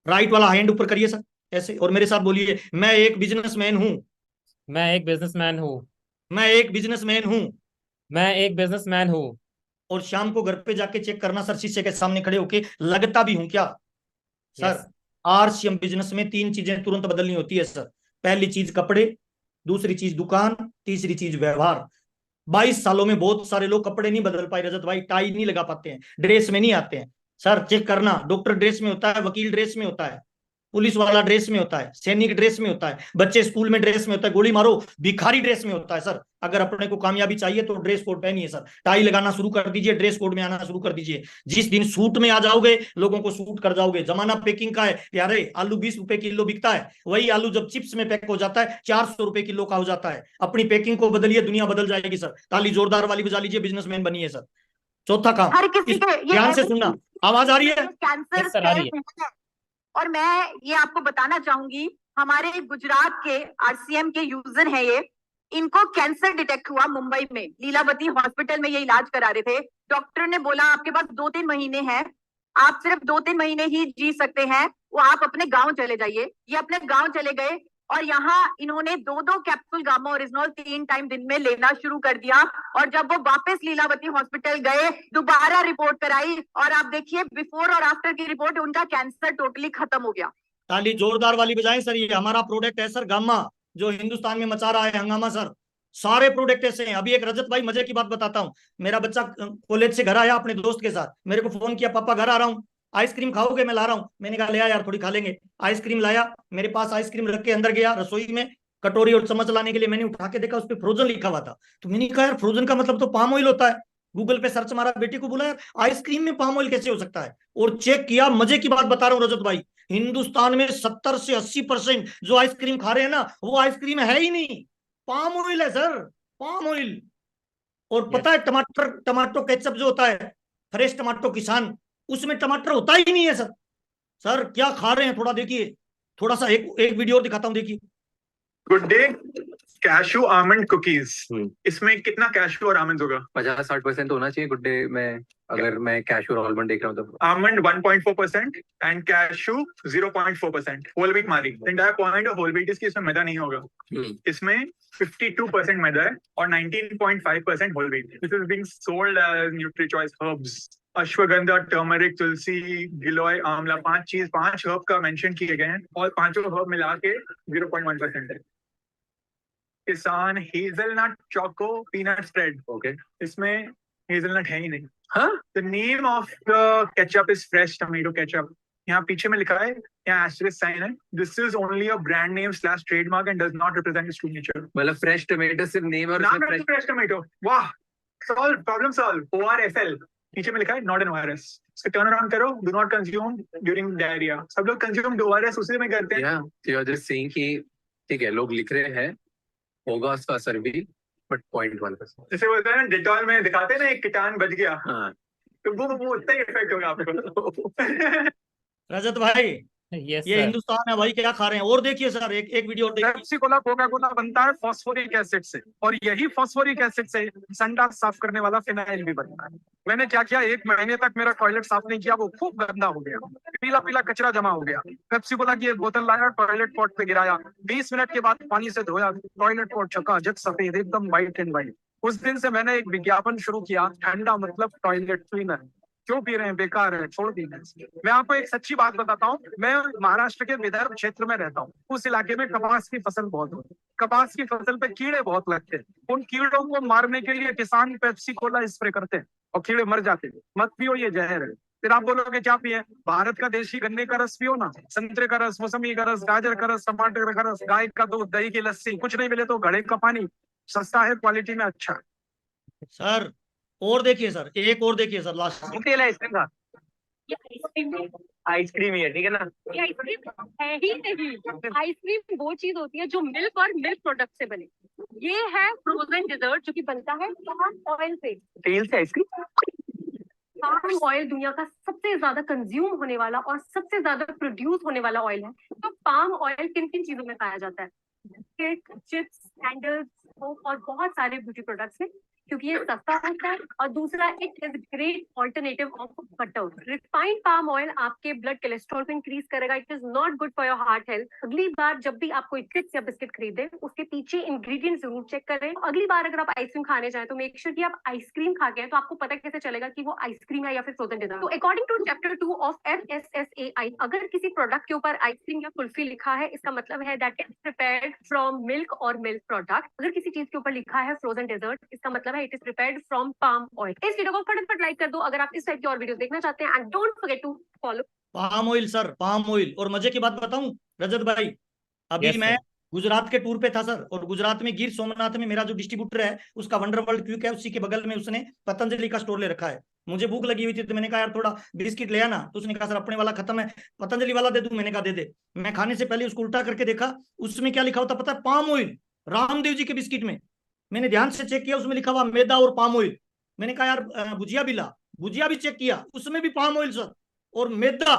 राइट वाला हैंड ऊपर करिए सर, ऐसे, और मेरे साथ बोलिए, मैं एक बिजनेसमैन हूं। मैं एक बिजनेसमैन हूँ। मैं एक बिजनेसमैन हूं। मैं एक बिजनेसमैन हूँ। और शाम को घर पे जाके चेक करना सर, शीशे के सामने खड़े होके, लगता भी हूं क्या यस। सर। आरसीएम बिजनेस में 3 चीजें तुरंत बदलनी होती है सर। पहली चीज कपड़े, दूसरी चीज दुकान, तीसरी चीज व्यवहार। 22 सालों में बहुत सारे लोग कपड़े नहीं बदल पाए रजत भाई, टाई नहीं लगा पाते हैं, ड्रेस में नहीं आते हैं सर। चेक करना, डॉक्टर ड्रेस में होता है, वकील ड्रेस में होता है, पुलिस वाला ड्रेस में होता है, सैनिक ड्रेस में होता है, बच्चे स्कूल में ड्रेस में होता है, गोली मारो भिखारी ड्रेस में होता है सर। अगर अपने को कामयाबी चाहिए तो ड्रेस कोड पहनिए सर, टाई लगाना शुरू कर दीजिए, ड्रेस कोड में आना शुरू कर दीजिए। जिस दिन सूट में आ जाओगे, लोगों को सूट कर जाओगे। जमाना पैकिंग का है यारे, आलू 20 रुपए किलो बिकता है, वही आलू जब चिप्स में पैक हो जाता है 400 रुपए किलो का हो जाता है। अपनी पैकिंग को बदलिए, दुनिया बदल जाएगी सर। ताली जोरदार वाली बजा लीजिए, बिजनेसमैन बनिए सर। चौथा काम, हर किसी के ये ध्यान से सुनना, आवाज आ रही है? कैंसर यस सर, आ रही है। है। और मैं ये आपको बताना चाहूंगी, हमारे गुजरात के आरसीएम के यूजर हैं ये, इनको कैंसर डिटेक्ट हुआ मुंबई में, लीलावती हॉस्पिटल में ये इलाज करा रहे थे। डॉक्टर ने बोला आपके पास 2-3 महीने हैं, आप सिर्फ 2-3 महीने ही जी सकते हैं, वो आप अपने गांव चले जाइए। ये अपने गांव चले गए, और यहाँ इन्होंने 2-2 कैप्सूल गामा ओरिजिनल 3 टाइम दिन में लेना शुरू कर दिया। और जब वो वापस लीलावती हॉस्पिटल गए, दोबारा रिपोर्ट कराई, और आप देखिए बिफोर और आफ्टर की रिपोर्ट, उनका कैंसर टोटली खत्म हो गया। ताली जोरदार वाली बजाएं सर, ये हमारा प्रोडक्ट है सर गामा, जो हिंदुस्तान में मचा रहा है हंगामा सर। सारे प्रोडक्ट ऐसे हैं। अभी एक रजत भाई मजे की बात बताता हूँ, मेरा बच्चा कॉलेज से घर आया अपने दोस्त के साथ, मेरे को फोन किया, पापा घर आ रहा हूँ, आइसक्रीम खाओगे? मैं ला रहा हूँ। मैंने कहा ले आ यार, थोड़ी खा लेंगे। आइसक्रीम लाया, मेरे पास आइसक्रीम रख के अंदर गया रसोई में, कटोरी और चम्मच लाने के लिए मैंने उठा के देखा, उस पर फ्रोजन लिखा हुआ था। तो मैंने कहा यार फ्रोजन का मतलब तो पाम ऑयल होता है। गूगल पे सर्च मारा, बेटी को बोला यार आइसक्रीम में पाम ऑयल कैसे हो सकता है, और चेक किया। मजे की बात बता रहा हूँ रजत भाई, हिंदुस्तान में 70 से 80% जो आइसक्रीम खा रहे हैं ना, वो आइसक्रीम है ही नहीं, पाम ऑयल है सर, पाम ऑयल। और पता है टमाटर, टमाटो केचप जो होता है, फ्रेश टमाटो किसान, उसमें टमाटर होता ही नहीं है सर। सर क्या खा रहे हैं, थोड़ा देखिए, थोड़ा सा एक एक वीडियो और दिखाता हूँ, देखिए। Good day, cashew almond cookies, इसमें कितना कैशू और आमंड होगा? 50-60% होना चाहिए गुड डे में, अगर मैं कैशू और आलमंड देख रहा हूँ तो। Almond 1.4% and cashew 0.4%। Whole wheat मारी, entire point of whole wheat इसकी, इसमें मैदा नहीं होगा। इसमें 52% मैदा है और 19.5% whole wheat. This is being sold as nutri choice herbs. Ashwagandha, turmeric, tulsi, giloy, amla, 5 herb का मेंशन किए गए हैं, और 5 हर्ब मिला के 0.1% है। किसान hazelnut choco peanut spread, okay, इसमें हेजलनट है ही नहीं। हाँ The name of the ketchup is fresh tomato ketchup. यहाँ पीछे में लिखा है, यहाँ asterisk sign है. This is only a brand name / trademark and does not represent its true nature. मतलब फ्रेश टोमेटो सिर्फ नेम और नाम उसमें है fresh fresh tomato. वाह, solve, problem solve. ORFL. नीचे में लिखा है not an ORS. इसका turn around करो. Do not consume during diarrhea. सब लोग consume ORS उसी में करते हैं. Yeah, so you're just saying कि ठीक है लोग लिख रहे हैं होगा उसका असर भी बट 0.1%. जैसे बोलते हैं डेटॉल में दिखाते हैं ना एक कीटाणु बच गया, हाँ तो वो उतना ही इफेक्ट होगा आपको. रजत भाई यस ये सर। हिंदुस्तान है भाई, क्या खा रहे हैं? और देखिए सर, एक वीडियो और देखिए। पेप्सी कोला कोका कोला बनता है फॉस्फोरिक एसिड से, और यही फॉस्फोरिक एसिड से संडास साफ करने वाला फिनाइल भी बनता है। मैंने क्या किया, 1 महीने तक मेरा टॉयलेट साफ नहीं किया, वो खूब गंदा हो गया, पीला पीला कचरा जमा हो गया। पेप्सी कोला की एक बोतल लाया, टॉयलेट पॉट पे गिराया, 20 मिनट के बाद पानी से धोया, टॉयलेट पॉट चकाचक सफेद, एकदम व्हाइट एंड व्हाइट। उस दिन से मैंने एक विज्ञापन शुरू किया, ठंडा मतलब टॉयलेट क्लीनर। क्यों पी रहे हैं, बेकार है, छोड़ दीजिए। मैं आपको एक सच्ची बात बताता हूँ, मैं महाराष्ट्र के विदर्भ क्षेत्र में रहता हूँ। उस इलाके में कपास की फसल बहुत होती है, कपास की फसल पे कीड़े बहुत लगते हैं। उन कीड़ों को मारने के लिए किसान पेप्सी कोला स्प्रे करते हैं और कीड़े मर जाते हैं। मत पियो, ये जहर है। फिर आप बोलोगे क्या पिए, भारत का देशी गन्ने का रस पियो ना, संतरे का रस, मौसमी का रस, गाजर का रस, टमाटर का रस, गाय का दूध, दही की लस्सी। कुछ नहीं मिले तो घड़े का पानी, सस्ता है, क्वालिटी में अच्छा है। सर और देखिए सर, एक और देखिए सर, लास्ट आइसक्रीम था, ये आइसक्रीम आइसक्रीम ही है ठीक है ना। ये आइसक्रीम है ही नहीं। आइसक्रीम वो चीज होती है जो मिल्क और मिल्क प्रोडक्ट से बने। ये है फ्रोजन डेजर्ट जो कि बनता है पाम ऑयल से। तेल से आइसक्रीम, पाम ऑयल दुनिया का सबसे ज्यादा कंज्यूम होने वाला और सबसे ज्यादा प्रोड्यूस होने वाला ऑयल है। तो पाम ऑयल किन किन चीजों में पाया जाता है, बिस्किट, चिप्स, सैंडल्स, सोप और बहुत सारे ब्यूटी प्रोडक्ट्स में, क्योंकि ये सस्ता होता है। और दूसरा, it is great alternative of butter. Refined palm oil आपके ब्लड कोलेस्ट्रॉल को इंक्रीज करेगा। It is not good for your heart health. अगली बार जब भी आप कोई चिप्स या बिस्किट खरीदें, उसके पीछे इंग्रेडिएंट जरूर चेक करें। अगली बार अगर आप आइसक्रीम खाने जाएं तो मेक श्योर कि आप आइसक्रीम खा के हैं, तो आपको पता कैसे चलेगा कि वो आइसक्रीम है या फिर फ्रोजन डेजर्ट। तो according to chapter 2 of FSSAI, अगर किसी प्रोडक्ट के ऊपर आइसक्रीम या कुल्फी लिखा है, इसका मतलब है that is prepared from milk और मिल्क प्रोडक्ट। अगर किसी चीज के ऊपर लिखा है फ्रोजन डेजर्ट, इसका मतलब है it is prepared from palm oil. इस वीडियो को फटाफट लाइक कर दो अगर आप इस टाइप की और वीडियोस देखना चाहते हैं, and don't forget to follow palm oil sir, palm oil. और मजे की बात बताऊं रजत भाई, अभी Yes, मैं sir. गुजरात के टूर पे था सर, और गुजरात में गिर सोमनाथ में मेरा जो डिस्ट्रीब्यूटर है, उसका वंडर वर्ल्ड क्विक है, उसी के बगल में उसने पतंजलि का स्टोर ले रखा है। मुझे भूख लगी हुई थी तो मैंने कहा यार थोड़ा बिस्किट ले आना, तो उसने कहा सर अपने वाला खत्म है, पतंजलि वाला दे दूं? मैंने कहा दे दे। मैं खाने से पहले उसको उल्टा करके देखा, उसमें क्या लिखा होता पता है? Palm oil. रामदेव जी के बिस्किट में मैंने ध्यान से चेक किया, उसमें लिखा हुआ मैदा और पाम ऑयल। मैंने कहा यार भुजिया भी ला, भुजिया भी चेक किया, उसमें भी पाम ऑयल सर और मैदा।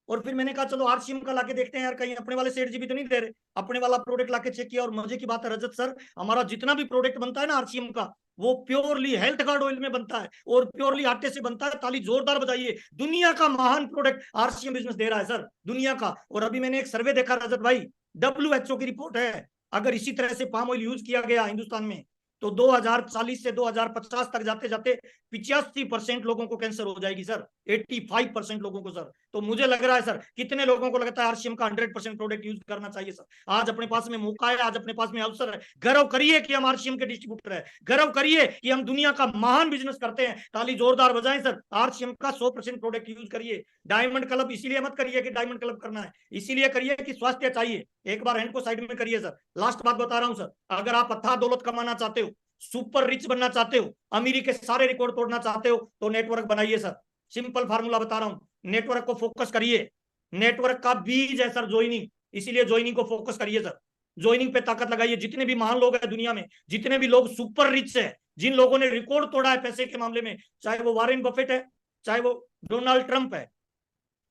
और फिर मैंने कहा चलो RCM का लाके देखते हैं यार, कहीं अपने वाले सेठ जी भी तो नहीं दे रहे। अपने वाला प्रोडक्ट लाके चेक किया, और मजे की बात है रजत सर, हमारा जितना भी प्रोडक्ट बनता है ना RCM का, वो प्योरली हेल्थ गार्ड ऑयल में बनता है और प्योरली आटे से बनता है। ताली जोरदार बजाइए, दुनिया का महान प्रोडक्ट RCM बिजनेस दे रहा है सर, दुनिया का। और अभी मैंने एक सर्वे देखा रजत भाई, WHO की रिपोर्ट है, अगर इसी तरह से पाम ऑयल यूज किया गया हिंदुस्तान में तो 2040 से 2050 तक जाते जाते 85% लोगों को कैंसर हो जाएगी सर, 85% लोगों को सर। तो मुझे लग रहा है सर, कितने लोगों को लगता है RCM का 100% प्रोडक्ट यूज करना चाहिए सर? आज अपने पास में मौका है, आज अपने पास में अवसर है। गर्व करिए कि हम RCM के डिस्ट्रीब्यूटर है, गर्व करिए कि हम दुनिया का महान बिजनेस करते हैं। ताली जोरदार बजाएं सर, RCM का 100% प्रोडक्ट यूज करिए। डायमंड क्लब इसीलिए मत करिए कि डायमंड क्लब करना है, इसीलिए करिए कि स्वास्थ्य चाहिए। एक बार हैंड को साइड में करिए सर। लास्ट बात बता रहा हूं सर, अगर आप अथाह दौलत कमाना चाहते हो, सुपर रिच बनना चाहते हो, अमीरी के सारे रिकॉर्ड तोड़ना चाहते हो, तो नेटवर्क बनाइए सर। सिंपल फार्मूला बता रहा हूं, नेटवर्क को फोकस करिए। नेटवर्क का बीज है सर ज्वाइनिंग, इसीलिए ज्वाइनिंग को फोकस करिए सर। ज्वाइनिंग पे ताकत लगाइए। जितने भी महान लोग हैं दुनिया में, जितने भी लोग सुपर रिच है, जिन लोगों ने रिकॉर्ड तोड़ा है पैसे के मामले में, चाहे वो वॉरेन बफेट है, चाहे वो डोनाल्ड ट्रंप है,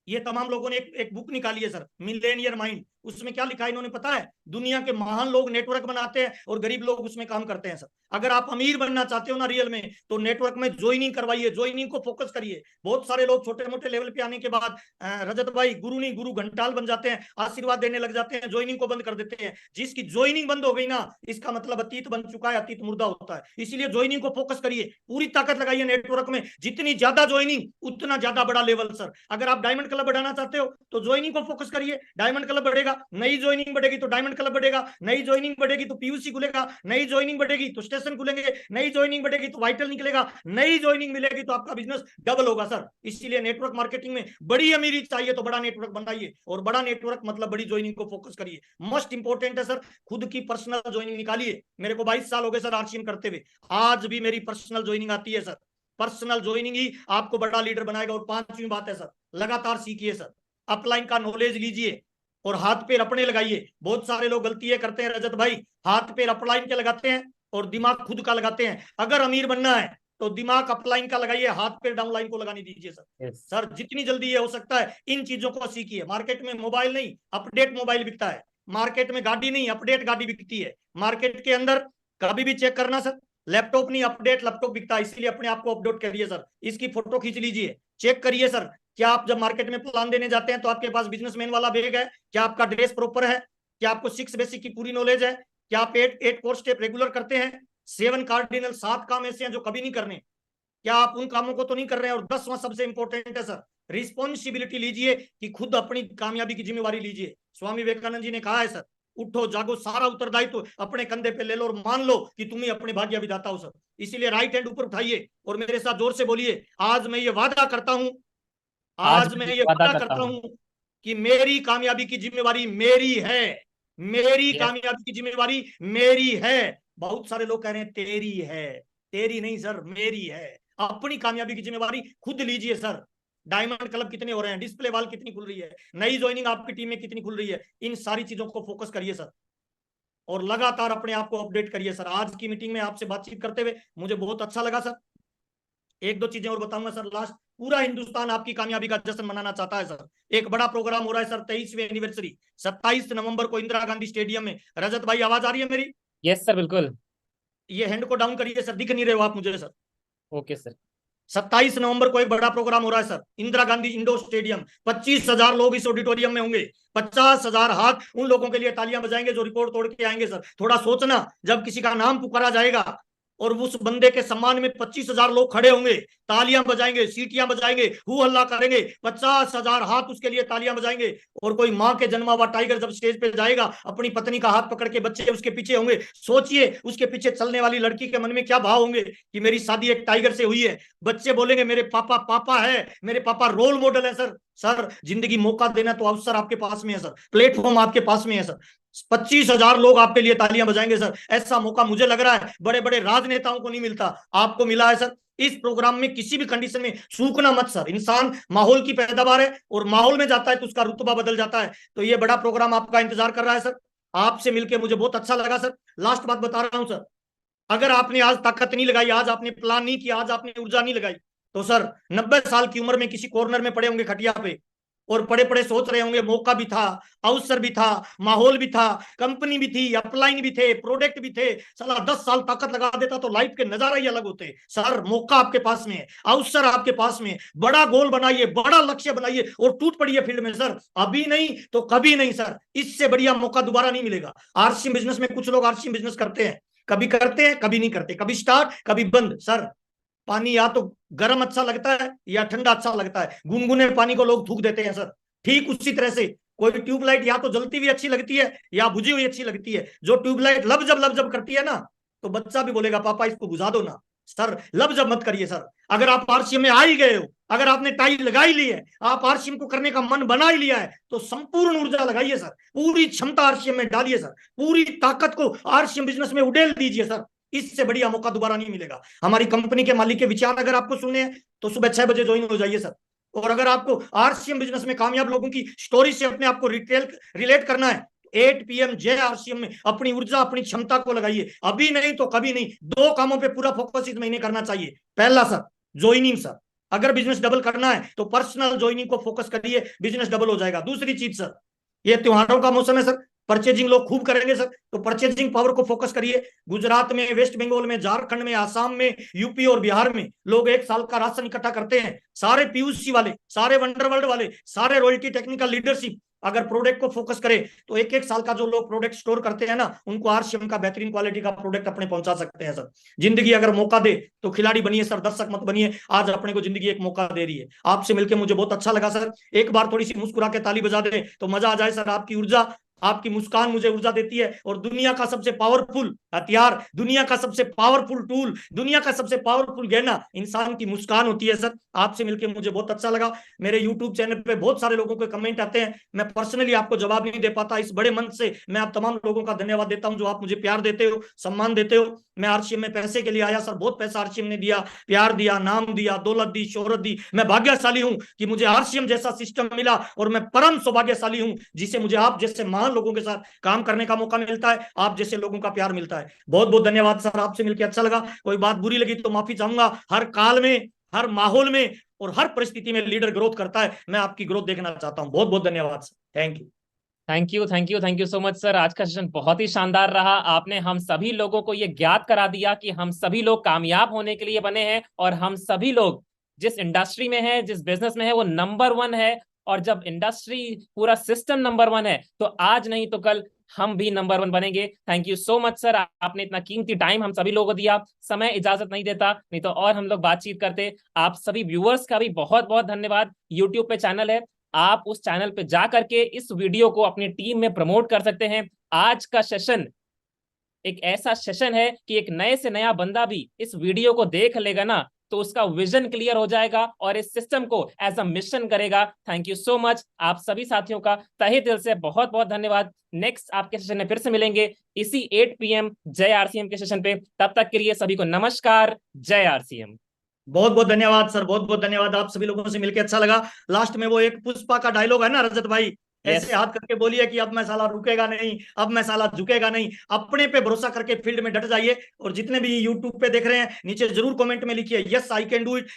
ये तमाम लोगों ने एक बुक निकाली है सर, मिलेनियर माइंड। उसमें क्या लिखा है इन्होंने पता है? दुनिया के महान लोग नेटवर्क बनाते हैं और गरीब लोग उसमें काम करते हैं सर। अगर आप अमीर बनना चाहते हो ना रियल में, तो नेटवर्क में ज्वाइनिंग करवाइए, ज्वाइनिंग को फोकस करिए। बहुत सारे लोग छोटे मोटे लेवल पे आने के बाद रजत भाई गुरु नहीं गुरु घंटाल बन जाते हैं, आशीर्वाद देने लग जाते हैं, ज्वाइनिंग को बंद कर देते हैं। जिसकी ज्वाइनिंग बंद हो गई ना, इसका मतलब अतीत बन चुका है, अतीत मुर्दा होता है। इसीलिए ज्वाइनिंग को फोकस करिए, पूरी ताकत लगाइए नेटवर्क में। जितनी ज्यादा ज्वाइनिंग उतना ज्यादा बड़ा लेवल सर। अगर आप डायमंड क्लब बढ़ाना चाहते हो तो ज्वाइनिंग को फोकस करिए, डायमंड क्लब बढ़ेगा बढ़ेगा, नई ज्वाइनिंग बढ़ेगी तो डायमंड क्लब बढ़ेगा, नई ज्वाइनिंग बढ़ेगी तो पीयूसी खुलेगा, नई ज्वाइनिंग बढ़ेगी तो स्टेशन खुलेंगे, नई ज्वाइनिंग बढ़ेगी तो वाइटल निकलेगा, नई ज्वाइनिंग मिलेगी तो आपका बिजनेस डबल होगा सर। इसीलिए नेटवर्क मार्केटिंग में बड़ी अमीरी चाहिए तो बड़ा नेटवर्क बनाइए, और बड़ा नेटवर्क मतलब बड़ी ज्वाइनिंग को फोकस करिए। मोस्ट इंपोर्टेंट है सर, खुद की पर्सनल ज्वाइनिंग निकालिए। मेरे को 22 साल हो गए सर आरसीएम करते हुए, आज भी मेरी पर्सनल ज्वाइनिंग आती है सर। पर्सनल ज्वाइनिंग ही आपको बड़ा लीडर बनाएगा। और 5वीं बात है सर, लगातार सीखिए सर, अपलाइन का नॉलेज लीजिए और हाथ पैर अपने लगाइए। बहुत सारे लोग गलती ये करते हैं रजत भाई, हाथ पैर अपलाइन के लगाते हैं और दिमाग खुद का लगाते हैं। अगर अमीर बनना है तो दिमाग अपलाइन का लगाइए, हाथ पैर डाउनलाइन को लगाने दीजिए सर। सर जितनी जल्दी ये हो सकता है इन चीजों को सीखिए। मार्केट में मोबाइल नहीं, अपडेट मोबाइल बिकता है। मार्केट में गाड़ी नहीं, अपडेट गाड़ी बिकती है। मार्केट के अंदर कभी भी चेक करना सर, लैपटॉप नहीं, अपडेट लैपटॉप बिकता है। इसीलिए अपने आप को अपडेट करिए सर, इसकी फोटो खींच लीजिए, चेक करिए सर। क्या आप जब मार्केट में प्लान देने जाते हैं तो आपके पास बिजनेसमैन वाला बैग है? क्या आपका ड्रेस प्रॉपर है? क्या आपको 6 बेसिक की पूरी नॉलेज है? क्या आप 8 कोर स्टेप रेगुलर करते हैं? 7 कार्डिनल 7 काम ऐसे हैं जो कभी नहीं करने, क्या आप उन कामों को तो नहीं कर रहे हैं? और 10वां सबसे इंपॉर्टेंट है सर, रिस्पॉन्सिबिलिटी लीजिए कि खुद अपनी कामयाबी की जिम्मेवारी लीजिए। स्वामी विवेकानंद जी ने कहा है सर, उठो जागो, सारा उत्तरदायित्व तो अपने कंधे पे ले लो और मान लो कि तुम ही अपने भाग्य विधाता हो सर। इसीलिए राइट हैंड ऊपर उठाइए और मेरे साथ जोर से बोलिए, आज मैं ये वादा करता हूं, आज मैं ये वादा करता हूं कि मेरी कामयाबी की जिम्मेवारी मेरी है, मेरी कामयाबी की जिम्मेवारी मेरी है। बहुत सारे लोग कह रहे हैं तेरी है, तेरी नहीं सर, मेरी है। अपनी कामयाबी की जिम्मेवारी खुद लीजिए सर। डायमंड क्लब कितने हो रहे हैं, डिस्प्ले वॉल कितनी खुल रही है, नई ज्वाइनिंग आपकी टीम में कितनी खुल रही है, इन सारी चीजों को फोकस करिए सर और लगातार अपने आप को अपडेट करिए सर। आज की मीटिंग में आपसे बातचीत करते हुए मुझे बहुत अच्छा लगा सर। 1-2 चीजें और बताऊंगा सर लास्ट। पूरा हिंदुस्तान आपकी कामयाबी का जश्न मनाना चाहता है सर। एक बड़ा प्रोग्राम हो रहा है सर, 23वीं एनिवर्सरी 27 नवंबर को इंदिरा गांधी स्टेडियम में। रजत भाई आवाज आ रही है मेरी? यस सर, बिल्कुल। ये हैंड को डाउन करिए सर, दिख नहीं रहे हो आप मुझे सर। Okay sir. 27 नवंबर को एक बड़ा प्रोग्राम हो रहा है sir, Indira Gandhi indoor stadium. 25,000 लोग इस ऑडिटोरियम में होंगे। 50,000 हाथ उन लोगों के लिए तालियां बजाएंगे जो रिकॉर्ड तोड़ के आएंगे सर। थोड़ा सोचना, जब किसी का नाम पुकारा जाएगा और उस बंदे के सम्मान में 25,000 लोग खड़े होंगे, तालियां बजाएंगे, सीटियां बजाएंगे, हु हल्ला करेंगे, 50,000 हाथ उसके लिए तालियां बजाएंगे। और कोई माँ के जन्मा हुआ टाइगर जब स्टेज पे जाएगा, अपनी पत्नी का हाथ पकड़ के बच्चे उसके पीछे होंगे। सोचिए उसके पीछे चलने वाली लड़की के मन में क्या भाव होंगे कि मेरी शादी एक टाइगर से हुई है। बच्चे बोलेंगे मेरे पापा पापा है, मेरे पापा रोल मॉडल है सर। सर जिंदगी मौका देना तो अवसर आपके पास में है सर, प्लेटफॉर्म आपके पास में है सर। 25,000 लोग आपके लिए तालियां बजाएंगे सर। ऐसा मौका मुझे लग रहा है बड़े बड़े राजनेताओं को नहीं मिलता, आपको मिला है सर। इस प्रोग्राम में किसी भी कंडीशन में चूकना मत सर। इंसान माहौल की पैदावार है और माहौल में जाता है तो उसका रुतबा बदल जाता है। तो ये बड़ा प्रोग्राम आपका इंतजार कर रहा है सर। आपसे मिलकर मुझे बहुत अच्छा लगा सर। लास्ट बात बता रहा हूं सर, अगर आपने आज ताकत नहीं लगाई, आज आपने प्लान नहीं किया, आज आपने ऊर्जा नहीं लगाई, तो सर 90 साल की उम्र में किसी कॉर्नर में पड़े होंगे खटिया पे और पड़े पड़े सोच रहे होंगे मौका भी था, अवसर भी था, माहौल भी था, कंपनी भी थी, अपलाइन भी थे, प्रोडक्ट भी थे। साला 10 साल ताकत लगा देता तो लाइफ के नजारा ही अलग होते। सर मौका आपके पास में है, अवसर आपके पास में है। बड़ा गोल बनाइए, बड़ा लक्ष्य बनाइए और टूट पड़िए फील्ड में सर। अभी नहीं तो कभी नहीं सर, इससे बढ़िया मौका दोबारा नहीं मिलेगा। आरसीएम बिजनेस में कुछ लोग आरसीएम बिजनेस करते हैं, कभी करते हैं कभी नहीं करते, कभी स्टार्ट कभी बंद। सर पानी या तो गर्म अच्छा लगता है या ठंडा अच्छा लगता है, गुनगुने पानी को लोग थूक देते हैं सर। ठीक उसी तरह से कोई ट्यूबलाइट या तो जलती हुई अच्छी लगती है या बुझी हुई अच्छी लगती है। जो ट्यूबलाइट लब जब करती है ना, तो बच्चा भी बोलेगा पापा इसको बुझा दो ना। सर लब जब मत करिए सर। अगर आप आरसीएम में आ ही गए हो, अगर आपने टाई लगा ही ली है, आप आरसीएम को करने का मन बना ही लिया है, तो संपूर्ण ऊर्जा लगाइए सर, पूरी क्षमता आरसीएम में डालिए सर, पूरी ताकत को आरसीएम बिजनेस में उड़ेल दीजिए सर। इससे बढ़िया मौका दोबारा नहीं मिलेगा। हमारी कंपनी के मालिक के विचार अगर आपको सुनने हैं तो सुबह 6 बजे ज्वाइन हो जाइए सर। और अगर आपको आरसीएम बिजनेस में कामयाब लोगों की स्टोरी से अपने आप को रिलेट करना है, 8 PM जय आरसीएम में अपनी ऊर्जा अपनी क्षमता को लगाइए। अभी नहीं तो कभी नहीं। 2 कामों पे पूरा फोकस इस महीने करना चाहिए। पहला सर ज्वाइनिंग सर, अगर बिजनेस डबल करना है तो पर्सनल ज्वाइनिंग को फोकस करिए, बिजनेस डबल हो जाएगा। दूसरी चीज सर, ये त्योहारों का मौसम है सर, परचेजिंग लोग खूब करेंगे सर, तो परचेजिंग पावर को फोकस करिए। गुजरात में, वेस्ट बंगाल में, झारखंड में, आसाम में, यूपी और बिहार में लोग 1 साल का राशन इकट्ठा करते हैं। सारे पीयूसी वाले, सारे वंडरवर्ल्ड वाले, सारे रॉयल्टी टेक्निकल लीडरशिप अगर प्रोडक्ट को फोकस करे तो 1-1 साल का जो लोग प्रोडक्ट स्टोर करते हैं ना, उनको आरसीएम का बेहतरीन क्वालिटी का प्रोडक्ट अपने पहुंचा सकते हैं सर। जिंदगी अगर मौका दे तो खिलाड़ी बनिए सर, दर्शक मत बनिए। आज अपने को जिंदगी एक मौका दे रही है। आपसे मिलकर मुझे बहुत अच्छा लगा सर। एक बार थोड़ी सी मुस्कुरा के ताली बजा दे तो मजा आ जाए सर। आपकी ऊर्जा, आपकी मुस्कान मुझे ऊर्जा देती है। और दुनिया का सबसे पावरफुल हथियार, दुनिया का सबसे पावरफुल टूल, दुनिया का सबसे पावरफुल गहना इंसान की मुस्कान होती है सर। आपसे मिलकर मुझे बहुत अच्छा लगा। मेरे यूट्यूब चैनल पे बहुत सारे लोगों के कमेंट आते हैं, मैं पर्सनली आपको जवाब नहीं दे पाता। इस बड़े मन से मैं आप तमाम लोगों का धन्यवाद देता हूं जो आप मुझे प्यार देते हो, सम्मान देते हो। मैं आरसीएम में पैसे के लिए आया सर, बहुत पैसा आरसीएम ने दिया, प्यार दिया, नाम दिया, दौलत दी, शोहरत दी। मैं भाग्यशाली हूं कि मुझे आरसीएम जैसा सिस्टम मिला, और मैं परम सौभाग्यशाली हूं जिसे मुझे आप जैसे महान लोगों के साथ काम करने का मौका मिलता है, आप जैसे लोगों का प्यार मिलता है। बहुत बहुत धन्यवाद सर, आपसे मिलकर अच्छा लगा। कोई बात बुरी लगी तो माफी चाहूंगा। हर काल में, हर माहौल में और हर परिस्थिति में लीडर ग्रोथ करता है। मैं आपकी ग्रोथ देखना चाहता हूं। बहुत बहुत धन्यवाद sir. Thank you. Thank you so much sir. आज का सेशन बहुत ही शानदार रहा। आपने हम सभी लोगों को ये ज्ञात करा दिया कि हम सभी लोग कामयाब होने के लिए बने हैं, और हम सभी लोग जिस इंडस्ट्री में है, जिस बिजनेस में है, वो नंबर 1 है। और जब इंडस्ट्री, पूरा सिस्टम नंबर 1 है, तो आज नहीं तो कल हम भी नंबर 1 बनेंगे। Thank you so much sir, आपने इतना कीमती टाइम हम सभी लोगों को दिया। समय इजाजत नहीं देता, नहीं तो और हम लोग बातचीत करते। आप सभी व्यूअर्स का भी बहुत बहुत धन्यवाद। यूट्यूब पे चैनल है, आप उस चैनल पे जा करके इस वीडियो को अपनी टीम में प्रमोट कर सकते हैं। आज का सेशन एक ऐसा सेशन है कि एक नए से नया बंदा भी इस वीडियो को देख लेगा ना, तो उसका विजन क्लियर हो जाएगा और इस सिस्टम को एज अ मिशन करेगा। Thank you so much. आप सभी साथियों का तहे दिल से बहुत बहुत धन्यवाद। नेक्स्ट आपके सेशन में फिर से मिलेंगे इसी 8 PM जय आरसीएम के सेशन पे। तब तक के लिए सभी को नमस्कार। जय आरसीएम। बहुत बहुत धन्यवाद सर, बहुत बहुत धन्यवाद। आप सभी लोगों से मिलकर अच्छा लगा। लास्ट में वो एक पुष्पा का डायलॉग है ना रजत भाई, ऐसे हाथ करके बोलिए कि अब मैं साला रुकेगा नहीं, अब मैं साला झुकेगा नहीं। अपने पे भरोसा करके फील्ड में डट जाइए। और जितने भी यूट्यूब पे देख रहे हैं, नीचे जरूर कमेंट में लिखिए yes I can do it.